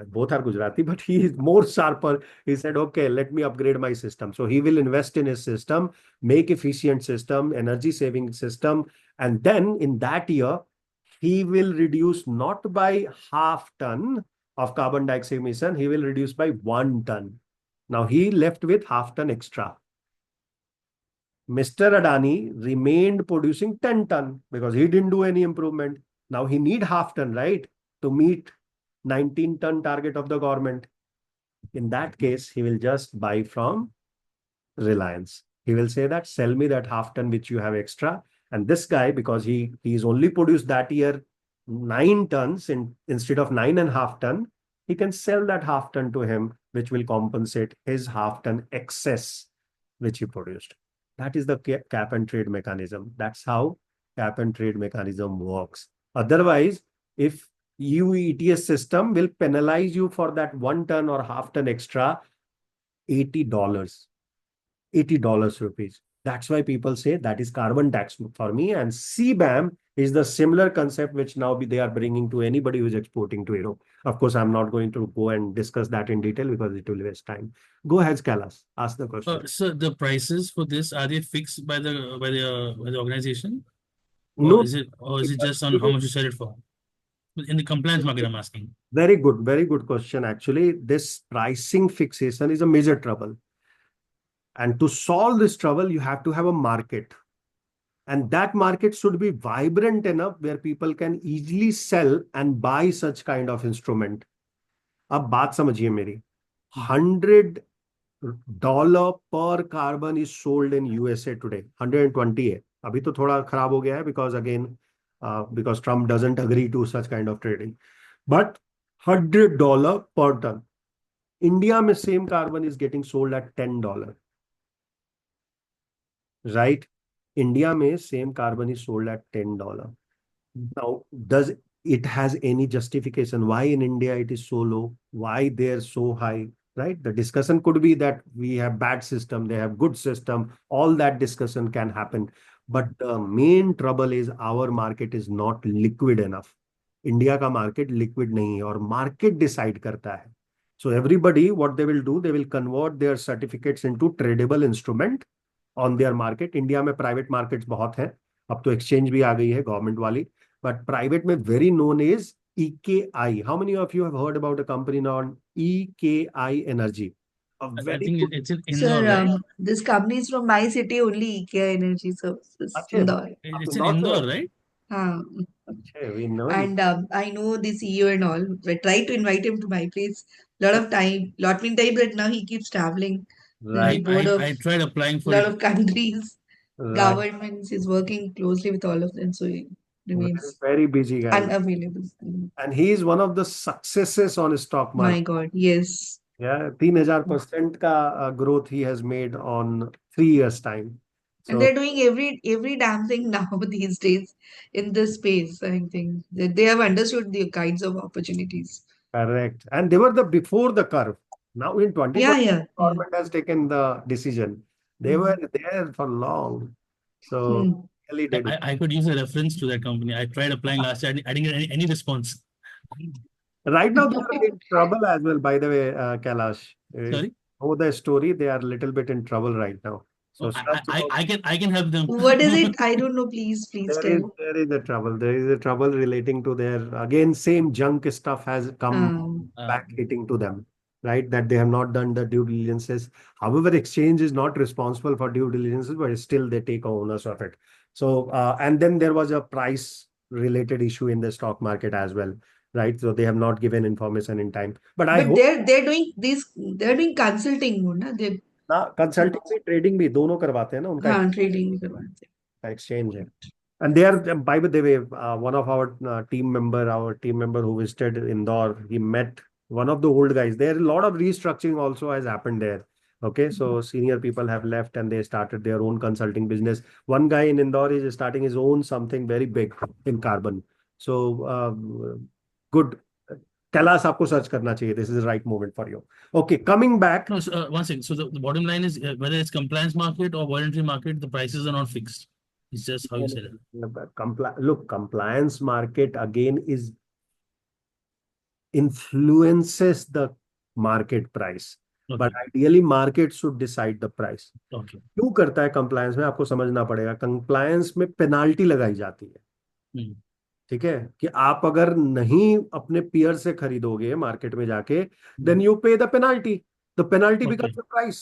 Both are Gujarati, but he is more sharper. He said, okay, let me upgrade my system. So he will invest in his system, make efficient system, energy saving system. And then in that year, he will reduce not by half ton of carbon dioxide emission, he will reduce by 1 ton. Now he left with half ton extra. Mr. Adani remained producing 10 ton because he didn't do any improvement. Now he need half ton, right? To meet 19 ton target of the government. In that case, he will just buy from Reliance. He will say that, sell me that half ton which you have extra. And this guy, because he's only produced that year 9 tons instead of 9.5 ton, he can sell that half ton to him, which will compensate his half ton excess which he produced. That is the cap and trade mechanism. That's how cap and trade mechanism works. Otherwise, if EU ETS system will penalize you for that 1 ton or half ton extra, $80. $80 rupees. That's why people say that is carbon tax for me. And CBAM is the similar concept which now they are bringing to anybody who is exporting to Europe. Of course, I'm not going to go and discuss that in detail because it will waste time. Go ahead, Kailash. Ask the question. So the prices for this, are they fixed by the organization? No. Or is it just on how much you sell it for? In the compliance market, I'm asking. Very good question. Actually, this pricing fixation is a major trouble. And to solve this trouble, you have to have a market. And that market should be vibrant enough where people can easily sell and buy such kind of instrument. अब बात समझिए मेरी. $100 per carbon is sold in USA today. 120 है. अभी तो थोड़ा खराब हो गया है because Trump doesn't agree to such kind of trading. But $100 per ton. India में same carbon is getting sold at $10. Right? India में same carbon is sold at $10. Now, does it has any justification why in India it is so low? Why they're so high? Right? The discussion could be that we have bad system, they have good system. All that discussion can happen. But the main trouble is our market is not liquid enough. India का market liquid नहीं है और market decide करता है. So everybody, what they will do, they will convert their certificates into tradable instrument on their market. India में private markets बहुत हैं. अब तो एक्सचेंज भी आ गई है गवर्नमेंट वाली. but private में very known is EKI. How many of you have heard about a company named EKI Energy? A I very think good. it's in Indore, Sir, right? this company is from my city only, IKEA Energy Services, अच्छे Indore. आप It's in Indore से हो? Indore, right? अच्छे, we know you. And I know the CEO and all. I tried to invite him to my place. Lot of time, lot many time, but now he keeps traveling. Then the Right, board of I tried applying for lot it. of countries, right. governments is working closely with all of them, so he Very, remains very busy guy. unavailable. And he is one of the successes on stock My market. God, yes. Yeah, 3000% का growth he has made on 3 years time. And So they're doing every damn thing now these days in this space. I think they have understood the kinds of opportunities. correct. And they were the before the curve. Now in 2020, Yeah, yeah, yeah. government has taken the decision. They were there for long. So Hmm. really did I could use a reference to that company. I tried applying last year. I didn't get any response. right now they are in trouble as well, by the way, Kailash. Sorry. Know the story, they are a little bit in trouble right now. So Oh, search about I can help them. What is it? I don't know. Please tell. there is a trouble. There is a trouble relating to their again same junk stuff has come Uh, back hitting to them, right? That they have not done the due diligences. However, exchange is not responsible for due diligences, but still they take ownership of it. So and then there was a price related issue in the stock market as well, right? So they have not given information in time. But I But hope they're doing these. They're doing consulting, more, na? They ना consulting भी trading भी दोनों करवाते हैं ना उनका हाँ trading भी करवाते हैं. exchange है. And they are, by the way, one of our our team member who visited Indore, he met one of the old guys. There a lot of restructuring also has happened there. Okay, so senior people have left and they started their own consulting business. One guy in Indore is starting his own something very big in carbon. So good. Kailash आपको search करना चाहिए. This is the right moment for you. Okay, coming back. no, so, one second. So the bottom line is whether it's compliance market or voluntary market, the prices are not fixed. It's just how you said it. Look, compliance market again is influences the market price. But Okay. ideally market should decide the price. Okay. क्यों करता है compliance में आपको समझना पड़ेगा. Compliance में penalty लगाई जाती है. Hmm. ठीक है कि आप अगर नहीं अपने पीयर से खरीदोगे मार्केट में जाके देन यू पे the penalty. The penalty Okay. Becomes the price.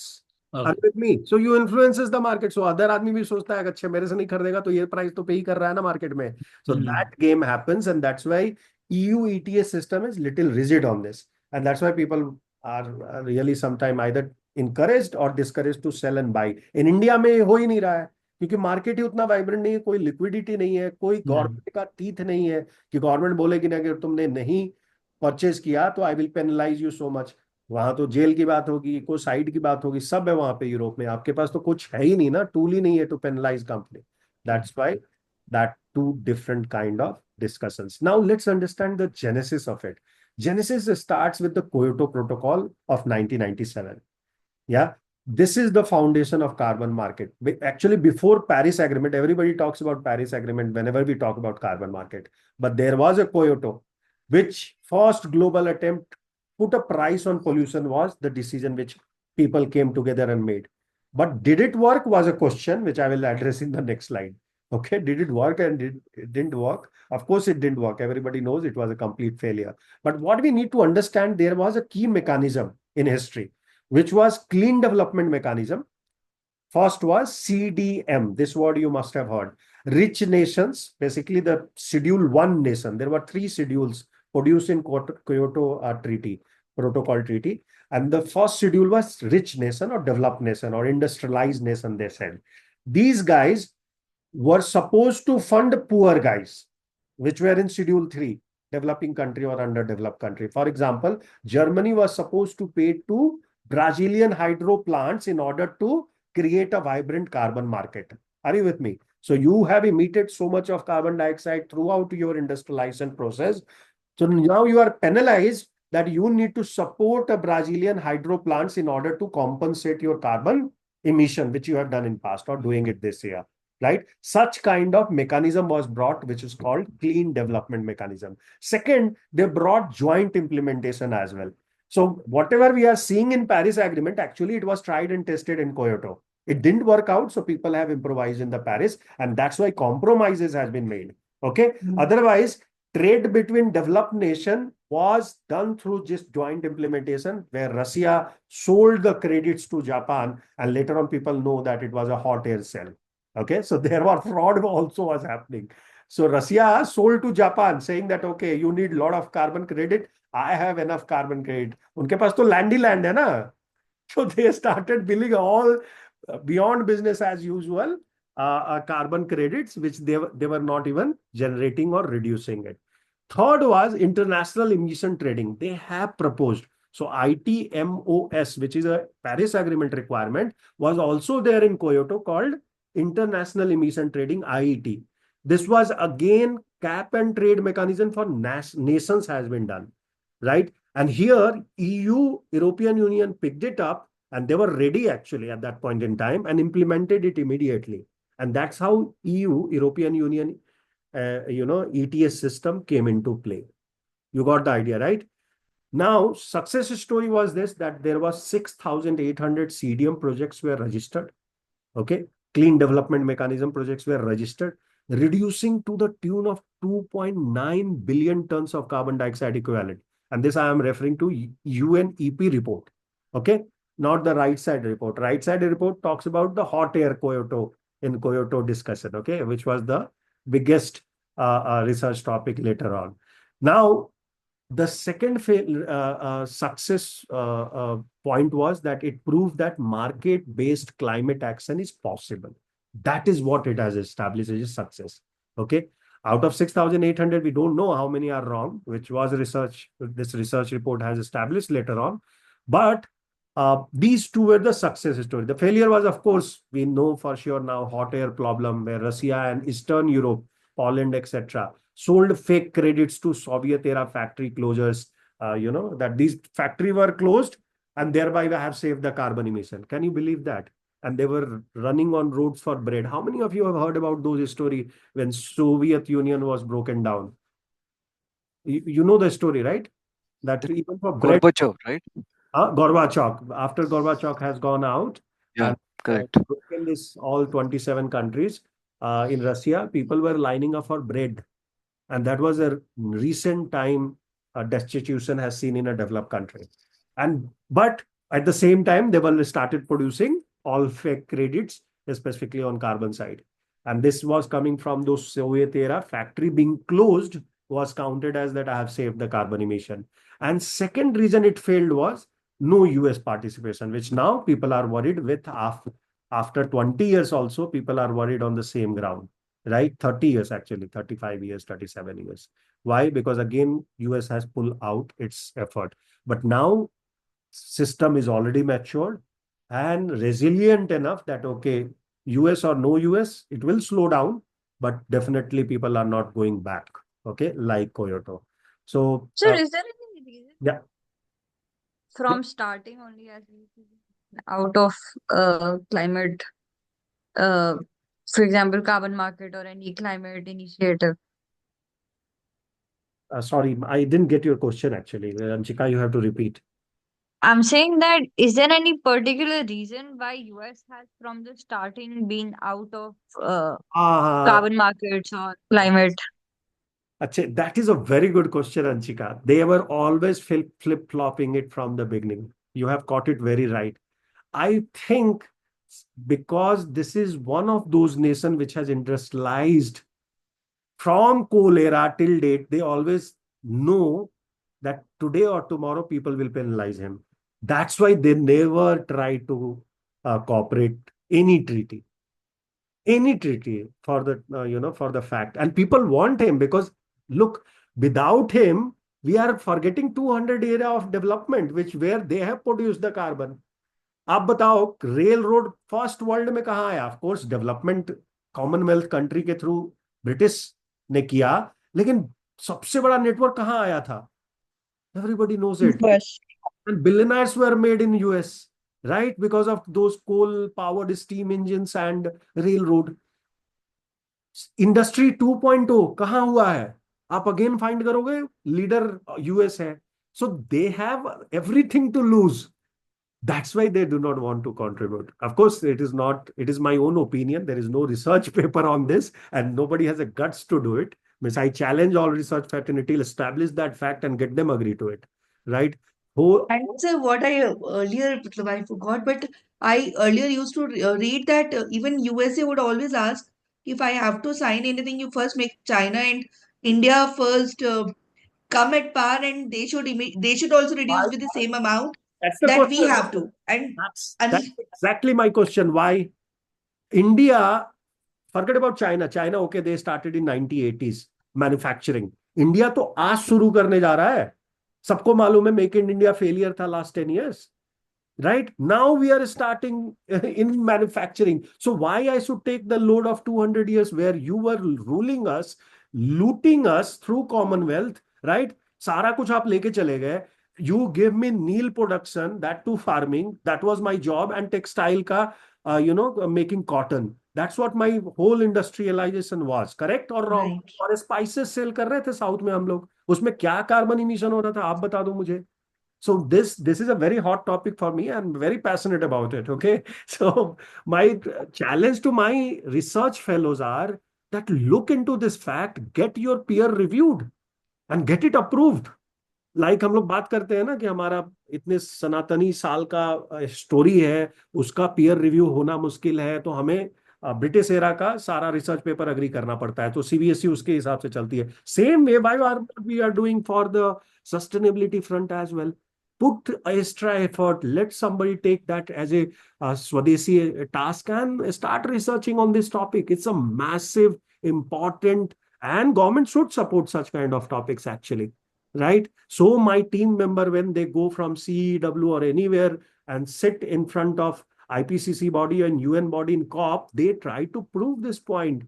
Okay. With me so you influences the market. So other आदमी भी सोचता है कि अच्छा मेरे से नहीं खरीदेगा तो ये प्राइस तो पे ही कर रहा है ना मार्केट में. So that game happens and that's why EU ETS system is little rigid on this, and that's why people are really sometime either encouraged or discouraged to sell and buy. In India में हो ही नहीं रहा है क्योंकि market ही उतना vibrant नहीं है. कोई लिक्विडिटी नहीं है. कोई गवर्नमेंट का टीथ नहीं है कि गवर्नमेंट बोलेगी ना कि अगर तुमने नहीं परचेज किया तो I will penalise you so much. वहां तो जेल की बात होगी, कोई साइड की बात होगी, सब है वहां पे यूरोप में. आपके पास तो कुछ है ही नहीं ना, टूल ही नहीं है to penalise company. That's why that two different kind of discussions. Now let's understand the genesis of it. Genesis starts with the Kyoto Protocol of 1997. Yeah, this is the foundation of carbon market. Actually, before Paris Agreement, everybody talks about Paris Agreement whenever we talk about carbon market. But there was a Kyoto, which first global attempt put a price on pollution was the decision which people came together and made. But did it work was a question which I will address in the next slide. Okay, did it work and it didn't work? Of course, it didn't work. Everybody knows it was a complete failure. But what we need to understand, there was a key mechanism in history, which was clean development mechanism. First was CDM. This word you must have heard. Rich nations, basically the Schedule 1 nation. There were 3 schedules produced in Kyoto Treaty, Protocol Treaty. And the first schedule was rich nation or developed nation or industrialized nation, they said. These guys were supposed to fund poor guys, which were in Schedule 3, developing country or underdeveloped country. For example, Germany was supposed to pay to Brazilian hydro plants in order to create a vibrant carbon market. Are you with me? So you have emitted so much of carbon dioxide throughout your industrialization process. So now you are penalized that you need to support a Brazilian hydro plants in order to compensate your carbon emission, which you have done in past or doing it this year. Right? Such kind of mechanism was brought, which is called clean development mechanism. Second, they brought joint implementation as well. So whatever we are seeing in Paris Agreement, actually it was tried and tested in Kyoto. It didn't work out, so people have improvised in the Paris, and that's why compromises has been made. Okay. Otherwise, trade between developed nation was done through just joint implementation where Russia sold the credits to Japan, and later on people know that it was a hot air cell. Okay, so there was fraud also was happening. So Russia sold to Japan saying that okay, you need a lot of carbon credit. I have enough carbon credit. उनके पास तो land ही land है ना. So they started billing all beyond business as usual carbon credits, which they were not even generating or reducing it. Third was international emission trading. They have proposed. So ITMOS, which is a Paris Agreement requirement, was also there in Kyoto called International Emission Trading, IET. This was again cap and trade mechanism for nations has been done, right? And here EU, European Union picked it up and they were ready actually at that point in time and implemented it immediately. And that's how EU, European Union, ETS system came into play. You got the idea, right? Now, success story was this, that there was 6,800 CDM projects were registered. Okay. Clean development mechanism projects were registered, reducing to the tune of 2.9 billion tons of carbon dioxide equivalent. And this I am referring to UNEP report. Okay. Not the right side report. Right side report talks about the hot air Kyoto in Kyoto discussion. Okay. Which was the biggest research topic later on. Now, the second success point was that it proved that market-based climate action is possible. That is what it has established as a success. Okay. Out of 6,800, we don't know how many are wrong, which was research. This research report has established later on. But these two were the success story. The failure was, of course, we know for sure now, hot air problem where Russia and Eastern Europe, Poland, etc., sold fake credits to Soviet era factory closures, that these factory were closed and thereby have saved the carbon emission. Can you believe that? And they were running on roads for bread. How many of you have heard about those story when Soviet Union was broken down? You know the story, right? That even for bread, Gorbachev, right? Gorbachev, after Gorbachev has gone out Yeah, and correct. broken this all 27 countries in Russia, people were lining up for bread. And that was a recent time destitution has seen in a developed country. But at the same time, they were started producing all fake credits, specifically on carbon side. And this was coming from those Soviet era factory being closed was counted as that I have saved the carbon emission. And second reason it failed was no US participation, which now people are worried with after 20 years also, people are worried on the same ground, right? 30 years, actually, 35 years, 37 years. Why? Because again, US has pulled out its effort. But now system is already matured and resilient enough that, okay, US or no US, it will slow down, but definitely people are not going back, okay, like Kyoto. So, Sir, is there any reason yeah. from starting only as out of climate, uh, for example, carbon market or any climate initiative? Sorry, I didn't get your question actually. Anchika, you have to repeat. I'm saying that is there any particular reason why US has from the starting been out of carbon markets or climate? Achha, that is a very good question, Anchika. They were always flip-flopping it from the beginning. You have got it very right. I think because this is one of those nations which has industrialized from coal era till date, they always know that today or tomorrow people will penalize him. That's why they never try to cooperate any treaty for the for the fact. And people want him because look, without him we are forgetting 200 era of development which where they have produced the carbon. आप बताओ rail road first world में कहाँ आया? Of course development Commonwealth country के through British ने किया, लेकिन सबसे बड़ा नेटवर्क कहाँ आया था? Everybody knows it. And billionaires were made in US, right? Because of those coal powered steam engines and railroad. Industry 2.0 कहाँ हुआ है? आप अगेन फाइंड करोगे लीडर यूएस है. So they have everything to lose. That's why they do not want to contribute. Of course, it is my own opinion. There is no research paper on this and nobody has a guts to do it. Means I challenge all research fraternity, establish that fact and get them agree to it, right? Who And sir, what I earlier, I forgot, but I earlier used to read that even USA would always ask if I have to sign anything, you first make China and India first come at par, and they should also reduce with the same amount that's the that we question. have to. And That's exactly my question. Why India, forget about China. China, okay, they started in 1980s manufacturing. India तो आज शुरू करने जा रहा है. सबको मालूम है मेक इन इंडिया फेलियर था last 10 years. Right now we are starting in manufacturing. So why I should take the load of 200 years where you were ruling us, looting us through Commonwealth, right? सारा कुछ आप लेके चले गए. You give me meal production, that too farming, that was my job, and textile ka making cotton. That's what my whole industrialization was. Correct or wrong? right, और spices cell कर रहे थे साउथ में हम लोग. उसमें क्या कार्बन इमिशन हो रहा था आप बता दो मुझे. So this is a very hot topic for me. I'm very passionate about it. Okay. So my challenge to my research fellows are that look into this fact, get your peer reviewed and get it approved. हम लोग बात करते हैं ना कि हमारा इतने सनातनी साल का स्टोरी है, उसका पीयर रिव्यू होना मुश्किल है, तो हमें ब्रिटिश एरा का सारा रिसर्च पेपर अग्री करना पड़ता है. तो सीबीएसई उसके हिसाब से चलती है. Same way by we are doing for the sustainability front as well. Put extra effort, let somebody take that as a Swadeshi task and start researching on this topic. It's a massive, important, and government should support such kind of topics actually. Right? So my team member, when they go from CEW or anywhere and sit in front of IPCC body and UN body in COP, they try to prove this point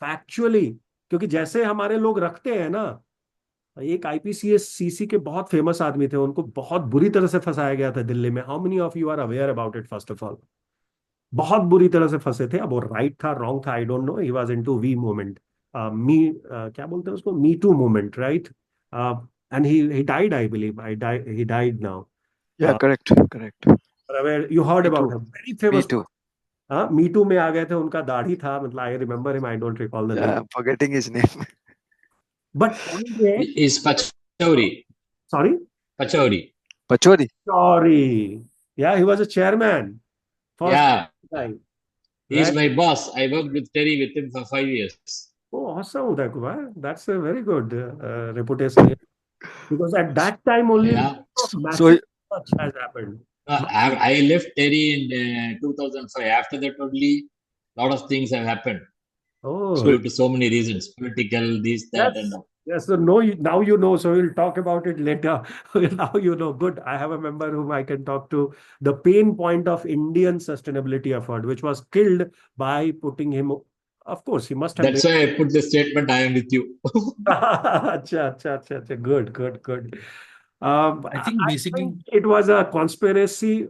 factually. क्योंकि जैसे हमारे लोग रखते हैं ना, एक आईपीसीएस CC के बहुत फेमस आदमी थे, उनको बहुत बुरी तरह से फंसाया गया था दिल्ली में. How many of you are aware about it? First of all, बहुत बुरी तरह से फंसे थे. अब वो राइट था रॉन्ग था I don't know. He was into we movement, me क्या बोलते हैं उसको, me too movement, right? And he died, I believe. He died now. Yeah, correct, correct. You heard Me about too. Him, very Me famous. too. हाँ, मी to में आ गए थे. उनका दाढ़ी था, मतलब I remember him, I don't recall the Yeah, name. I'm forgetting his name. But point ये, Is Pachauri. Sorry, Pachauri. Pachori. Sorry, या he was a chairman first Yeah, time. he's Right. my boss. I worked with Terry with him for 5 years. Oh, awesome, Uday Kumar. That's a very good reputation. Because at that time only Yeah. So massive research has happened. I left Terry in 2005. After that, only a lot of things have happened Oh, due to so many reasons, political, this, that, and yes. all. Yes, so no, now you know, so we'll talk about it later. Now you know. Good. I have a member whom I can talk to. The pain point of Indian sustainability effort, which was killed by putting him. Of course, he must have That's made. why I put the statement, I am with you. Acha. Good, good, good. I think I basically, think it was a conspiracy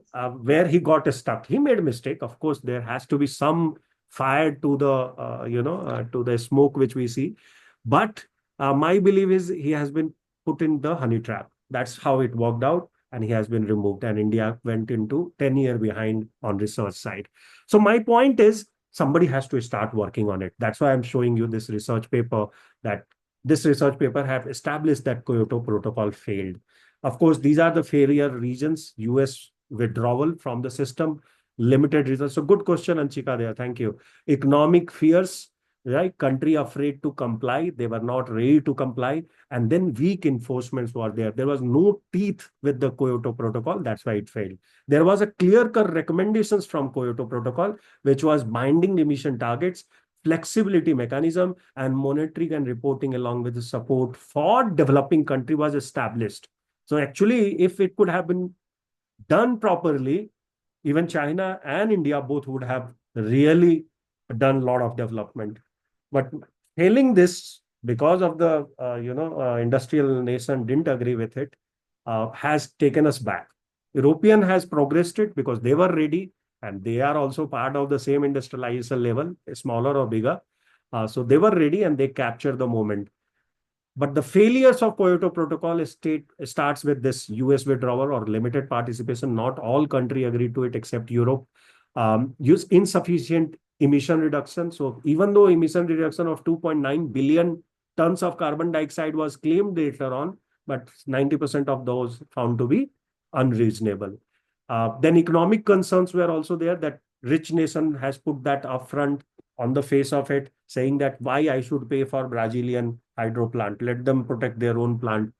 where he got stuck. He made a mistake. Of course, there has to be some fire to the, to the smoke which we see. But my belief is he has been put in the honey trap. That's how it worked out. And he has been removed. And India went into 10 years behind on research side. So my point is, somebody has to start working on it. That's why I'm showing you this research paper, that this research paper have established that Kyoto Protocol failed. Of course, these are the failure regions: US withdrawal from the system, limited results. So good question, Anchika there. Thank you. Economic fears, right? Country afraid to comply. They were not ready to comply. And then weak enforcements were there. There was no teeth with the Kyoto Protocol. That's why it failed. There was a clear-cut recommendations from Kyoto Protocol, which was binding emission targets, flexibility mechanism, and monitoring and reporting along with the support for developing country was established. So actually, if it could have been done properly, even China and India both would have really done a lot of development. But failing this because of the industrial nation didn't agree with it, has taken us back. European has progressed it because they were ready and they are also part of the same industrialization level, smaller or bigger. So they were ready and they captured the moment. But the failures of Kyoto Protocol starts with this US withdrawal or limited participation. Not all countries agreed to it except Europe. Use insufficient emission reduction. So even though emission reduction of 2.9 billion tons of carbon dioxide was claimed later on, but 90% of those found to be unreasonable. Then economic concerns were also there, that rich nation has put that upfront on the face of it, saying that why I should pay for Brazilian hydro plant? Let them protect their own plant.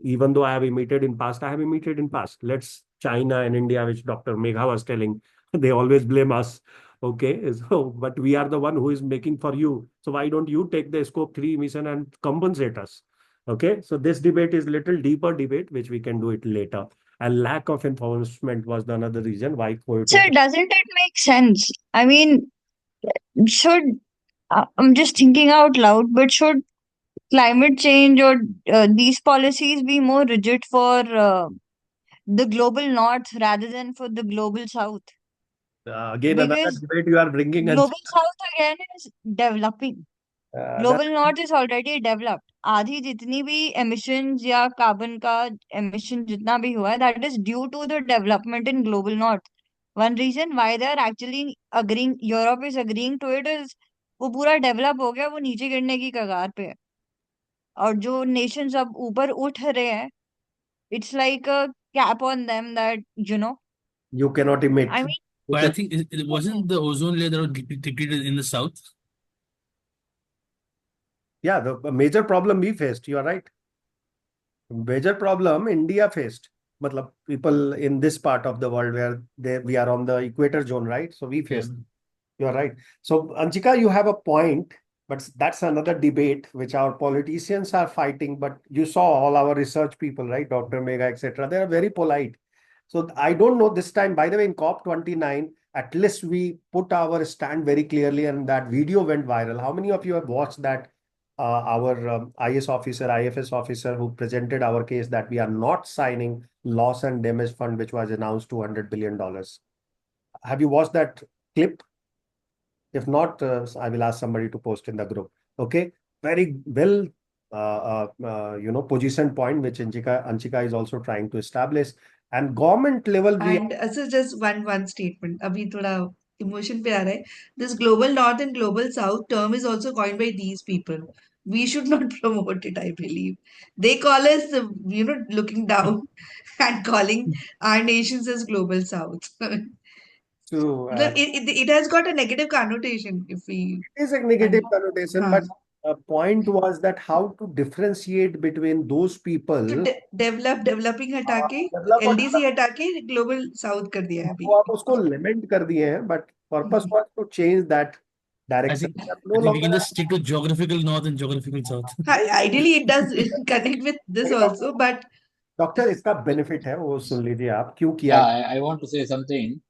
Even though I have emitted in past, I have emitted in past. Let's China and India, which Dr. Megha was telling, they always blame us. Okay, so but we are the one who is making for you. So why don't you take the scope 3 emission and compensate us? Okay, so this debate is little deeper debate, which we can do it later. And lack of enforcement was the another reason why So Kyoto. doesn't it make sense? I mean, should I'm just thinking out loud, but should climate change or these policies be more rigid for the global north rather than for the global south? Again, another Because debate you are bringing, and global south again is developing. that global north is already developed आधी जितनी भी emissions या carbon का emission जितना भी हुआ है that is due to the development in global north. One reason why they are actually agreeing, Europe is agreeing to it is वो पूरा डेवलप हो गया, वो नीचे गिरने की कगार पे है, और जो nations अब ऊपर उठ रहे हैं, it's like a cap on them that you cannot emit. I mean, You But I can, think it wasn't the ozone layer that was depleted in the south. yeah, the major problem we faced, you are right. Major problem India faced. Matlab, people in this part of the world where we are on the equator zone, right? So we faced. You are right. So Anchika, you have a point, but that's another debate which our politicians are fighting. But you saw all our research people, right? Dr. Mega, etc. They are very polite. So I don't know this time. By the way, in COP29, at least we put our stand very clearly, and that video went viral. How many of you have watched that? Our IS officer, IFS officer who presented our case that we are not signing loss and damage fund, which was announced $200 billion. Have you watched that clip? If not, I will ask somebody to post in the group. Okay, very well, position point which Anchika is also trying to establish. And government level, we And also just one statement. अभी थोड़ा emotion पे आ रहा है. This global north and global south term is also coined by these people. We should not promote it, I believe. They call us, looking down and calling our nations as global south. to It has got a negative connotation if we is a negative and connotation, हाँ. but point was that how to differentiate between those तो people. Developing हटा के Develop LDC हटा के global south कर दिया है अभी. वो आप उसको लिमिट कर दिए हैं, but purpose was to change that I direction. think No I think we longer can just stick to geographical north and geographical south. Ideally it does connect with this also, but doctor इसका benefit है, वो सुन लीजिए आप क्यों किया. Yeah, I want to say something.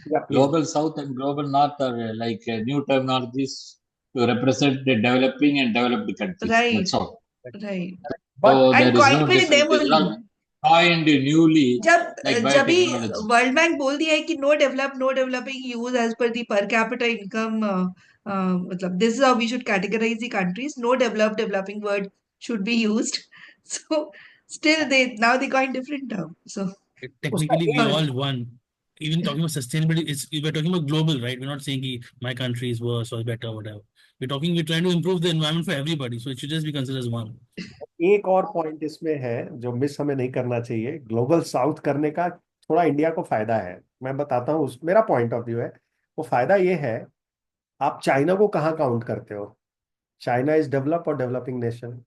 Yeah, please. Global South and Global North are like new terminologies to represent the developing and developed countries. right, That's all. right. But So there And is coined no by difference. them It is only. not coined newly जब like जब भी biotechnology. World bank बोल दिया है कि no develop no developing use as per the per capita income, मतलब this is how we should categorise the countries. No develop developing word should be used. So still they now they coin different term. So उसका Technically, we एक all won. Even talking about sustainability, we're talking about global, right? We're not saying my country is worse or better or whatever. We're trying to improve the environment for everybody. So it should just be considered as one. एक और point इसमें है जो miss हमें नहीं करना चाहिए. Global south करने का थोड़ा इंडिया को फायदा है, मैं बताता हूँ. मेरा पॉइंट ऑफ व्यू है, वो फायदा ये है. आप चाइना को कहाँ काउंट करते हो? चाइना इज डेवलप और डेवलपिंग नेशन.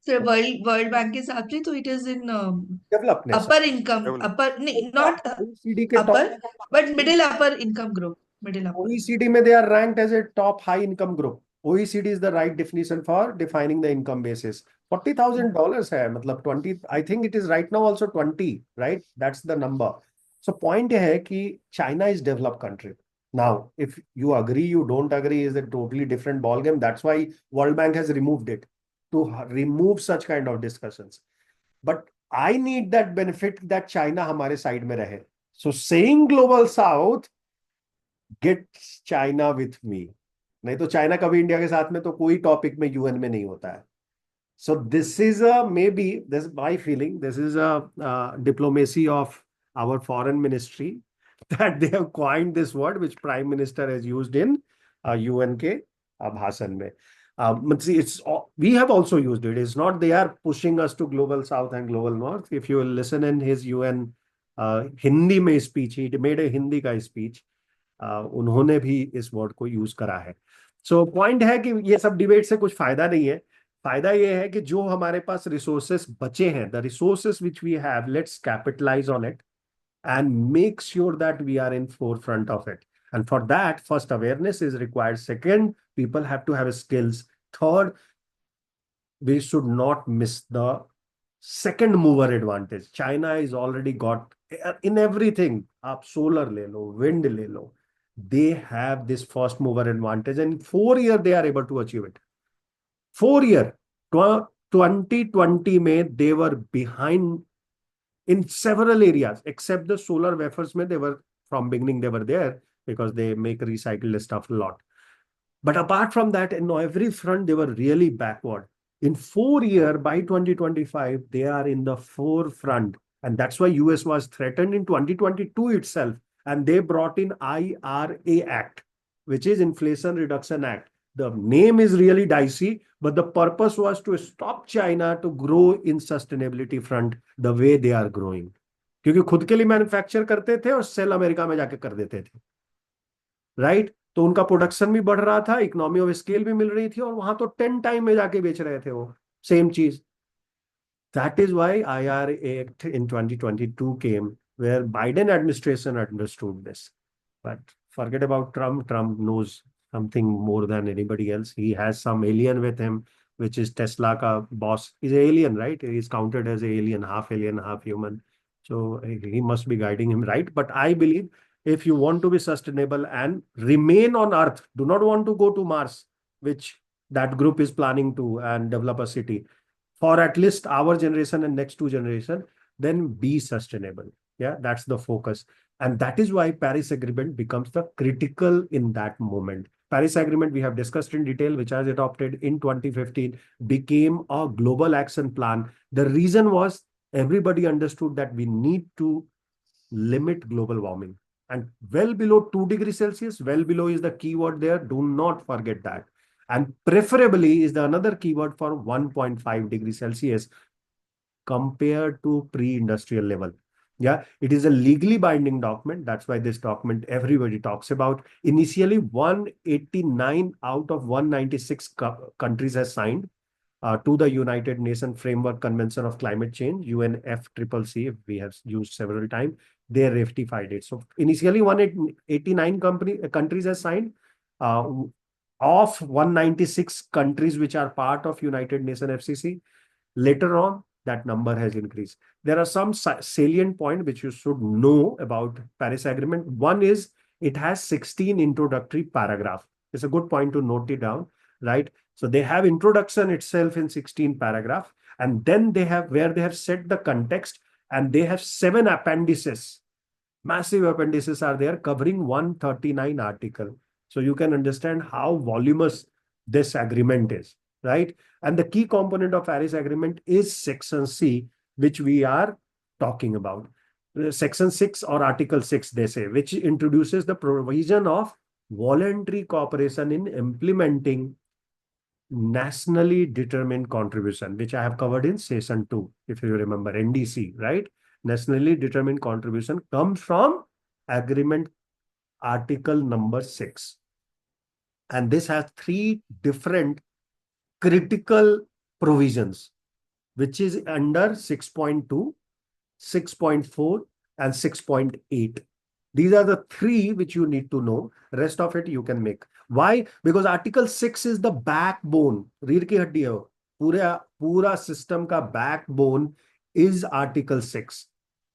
वर्ल्ड बैंक के हिसाब से तो it is in develop nation. upper income, upper not OECD के upper, top, but middle upper income group, middle upper. OECD में they are ranked as a top high income group. OECD is the right definition for defining the income basis. $40,000 है, मतलब 20. I think it is right now also 20, right? That's the number. So point है कि China is developed country. Now, if you agree, you don't agree, is a totally different ball game. That's why World Bank has removed it, to remove such kind of discussions. But I need that benefit that China हमारे side में रहे. So saying global south, get China with me. नहीं तो China कभी India के साथ में तो कोई टॉपिक में यूएन में नहीं होता है. So this is maybe, this is my feeling, this is a diplomacy of our foreign ministry that they have coined this word which prime minister has used in UN के भाषण में. We have also used it. It's not they are pushing us to global south and global north. If you listen in his UN Hindi में speech, he made a Hindi का speech. उन्होंने भी इस word को use करा है. So point है कि ये सब डिबेट से कुछ फायदा नहीं है. फायदा ये है कि जो हमारे पास रिसोर्सेस बचे हैं, the resources which we have, let's capitalise on it and make sure that we are in forefront of it. And for that, first, awareness is required. Second, people have to have skills. Third, we should not miss the second mover advantage. China is already got in everything. Up solar le lo, wind le lo. They have this first mover advantage, and in 4 years they are able to achieve it. 4 years. 2020 May they were behind in several areas, except the solar wafers. They were from beginning they were there because they make recycled stuff a lot. But apart from that, in every front they were really backward. In 4 years, by 2025, they are in the forefront, and that's why US was threatened in 2022 itself, and they brought in IRA Act, which is Inflation Reduction Act. The name is really dicey, but the purpose was to stop China to grow in sustainability front the way they are growing. क्योंकि खुद के लिए manufacture करते थे और cell America में जाके कर देते थे, राइट? तो उनका प्रोडक्शन भी बढ़ रहा था, इकोनॉमी ऑफ स्केल भी मिल रही थी, और वहां तो 10 टाइम में जाके बेच रहे थे वो सेम चीज. That is why IRA Act in 2022 came, where Biden administration understood this. But forget about Trump. Trump knows something more than anybody else. He has some alien with him, which is Tesla ka boss. He's an alien, right? He's counted as an alien, half human. So he must be guiding him right. But I believe if you want to be sustainable and remain on Earth, do not want to go to Mars, which that group is planning to, and develop a city for at least our generation and next two generation, then be sustainable. Yeah, that's the focus. And that is why Paris Agreement becomes the critical in that moment. Paris Agreement, we have discussed in detail, which was adopted in 2015, became a global action plan. The reason was everybody understood that we need to limit global warming. And well below 2 degrees Celsius, well below is the keyword there. Do not forget that. And preferably is the another keyword for 1.5 degrees Celsius compared to pre-industrial level. Yeah, it is a legally binding document. That's why this document everybody talks about. Initially, 189 out of 196 countries has signed to the United Nations Framework Convention of Climate Change, UNFCCC, we have used several times. They ratified it. So initially, 189 countries have signed. Of 196 countries which are part of United Nations FCC, later on, that number has increased. There are some salient points which you should know about Paris Agreement. One is it has 16 introductory paragraphs. It's a good point to note it down, right? So they have introduction itself in 16 paragraph, and then they have where they have set the context, and they have 7 appendices. Massive appendices are there covering 139 article. So you can understand how voluminous this agreement is, right? And the key component of Paris Agreement is Section C, which we are talking about. Section 6 or Article 6, they say, which introduces the provision of voluntary cooperation in implementing nationally determined contribution, which I have covered in session 2, if you remember, NDC, right? Nationally determined contribution comes from agreement article number 6. And this has 3 different critical provisions, which is under 6.2, 6.4, and 6.8. These are the 3 which you need to know. Rest of it you can make. Why? Because Article 6 is the backbone. रीढ़ की हड्डी है वो. पूरा system का backbone is Article 6.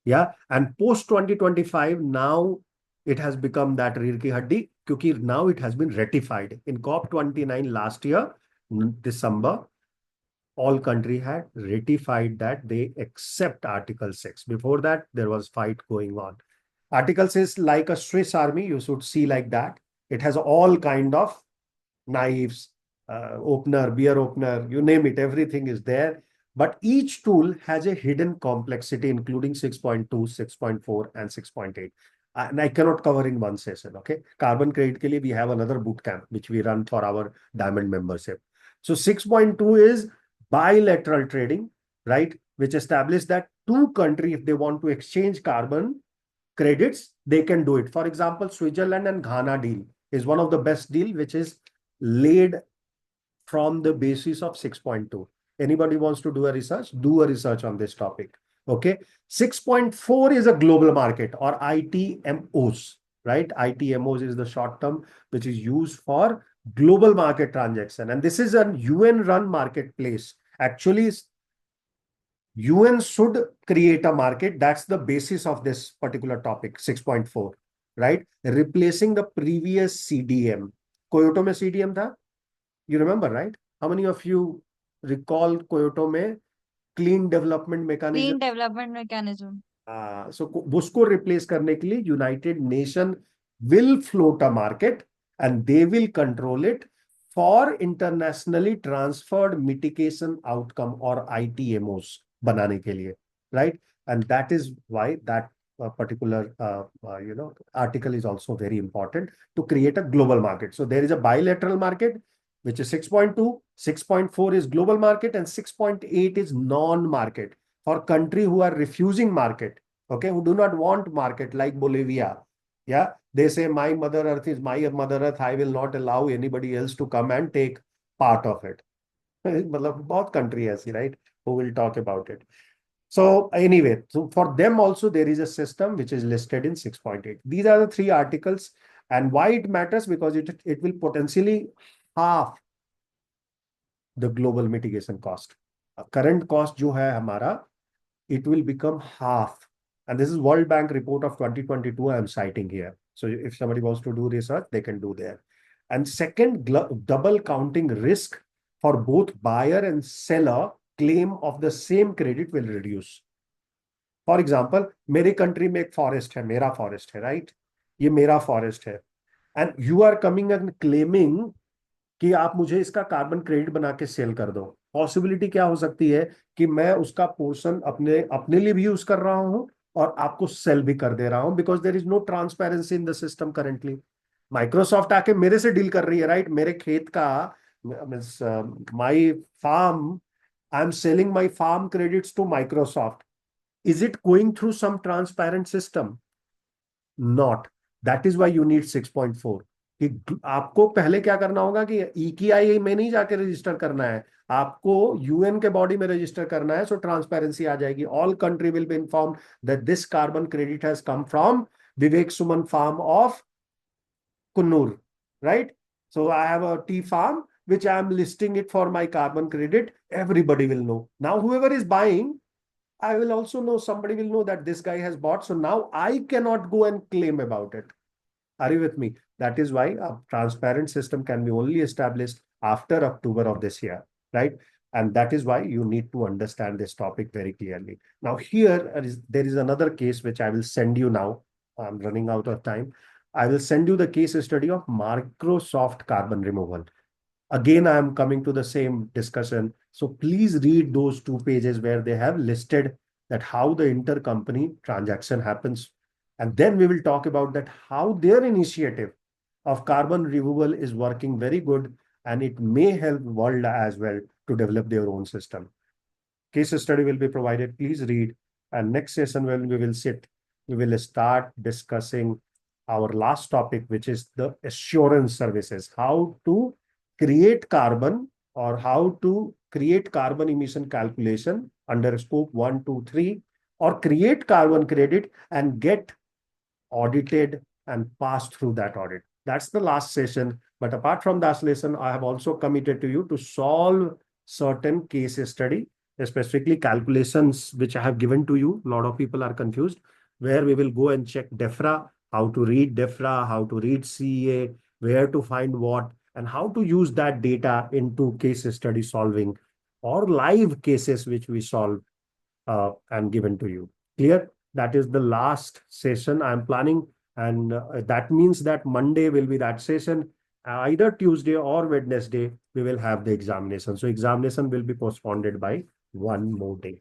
Yeah, and post 2025 now it has become that रीढ़ की हड्डी, क्योंकि now it has been ratified in COP29 last year, December. All countries had ratified that they accept Article 6. Before that, there was fight going on. Article 6 is like a Swiss army, you should see like that. It has all kind of knives, opener, beer opener, you name it, everything is there. But each tool has a hidden complexity, including 6.2, 6.4, and 6.8. And I cannot cover in one session, okay? Carbon credit ke liye we have another boot camp, which we run for our diamond membership. So 6.2 is bilateral trading, right? Which established that two countries, if they want to exchange carbon credits, they can do it. For example, Switzerland and Ghana deal is one of the best deal, which is laid from the basis of 6.2. Anybody wants to do a research? Do a research on this topic. Okay. 6.4 is a global market, or ITMOs, right? ITMOs is the short term which is used for global market transaction. And this is a UN run marketplace. Actually, UN should create a market. That's the basis of this particular topic, 6.4, right? Replacing the previous CDM. Kyoto में CDM था? You remember, right? How many of you recall Kyoto में clean development mechanism? Clean development mechanism. So उसको replace करने के लिए United Nation will float a market and they will control it for internationally transferred mitigation outcome or ITMOs बनाने के लिए, right? And that is why that particular article is also very important to create a global market. So there is a bilateral market, which is 6.2, 6.4 is global market, and 6.8 is non-market for country who are refusing market, okay, who do not want market, like Bolivia. Yeah, they say my mother earth is my mother earth. I will not allow anybody else to come and take part of it. मतलब बहुत country ऐसी, right, who will talk about it. So anyway, so for them also there is a system which is listed in 6.8. These are the three articles, and why it matters, because it will potentially half the global mitigation cost. Current cost जो है हमारा, it will become half. And this is World Bank report of 2022 I am citing here. So if somebody wants to do research, they can do there. And second, double counting risk for both buyer and seller claim of the same credit will reduce. For example, मेरे country में एक forest है, मेरा forest है, right? ये मेरा forest है. And you are coming and claiming कि आप मुझे इसका कार्बन क्रेडिट बना के सेल कर दो. पॉसिबिलिटी क्या हो सकती है कि मैं उसका पोर्शन अपने अपने लिए भी यूज कर रहा हूं और आपको सेल भी कर दे रहा हूं, because there is no transparency in the system currently. Microsoft आके मेरे से डील कर रही है, राइट? मेरे खेत का, my farm, I am selling my farm credits to Microsoft. Is it going through some transparent system? Not. That is why you need 6.4. कि आपको पहले क्या करना होगा कि EKI में नहीं जाके रजिस्टर करना है, आपको UN के बॉडी में रजिस्टर करना है. सो ट्रांसपेरेंसी आ जाएगी. All country will be inform that this carbon credit has come from Vivek Suman farm of Kunnur, right? So I have a tea farm which I am listing it for my carbon credit. Everybody will know. Now whoever is buying, I will also know, somebody will know that this guy has bought. So now I cannot go and claim about it. Are you with me? That is why a transparent system can be only established after October of this year, right? And that is why you need to understand this topic very clearly. Now here there is another case which I will send you now. I'm running out of time. I will send you the case study of Microsoft carbon removal. Again, I am coming to the same discussion. So please read those 2 pages where they have listed that how the intercompany transaction happens. And then we will talk about that how their initiative of carbon removal is working very good, and it may help world as well to develop their own system. Case study will be provided. Please read. And next session when we will sit, we will start discussing our last topic, which is the assurance services. How to create carbon, or how to create carbon emission calculation under scope 1, 2, 3, or create carbon credit and get audited and pass through that audit. That's the last session. But apart from that lesson, I have also committed to you to solve certain case study, specifically calculations, which I have given to you. A lot of people are confused, where we will go and check DEFRA, how to read DEFRA, how to read CEA, where to find what, and how to use that data into case study solving or live cases which we solve and given to you. Clear? That is the last session I'm planning. And that means that Monday will be that session. Either Tuesday or Wednesday, we will have the examination. So examination will be postponed by 1 more day.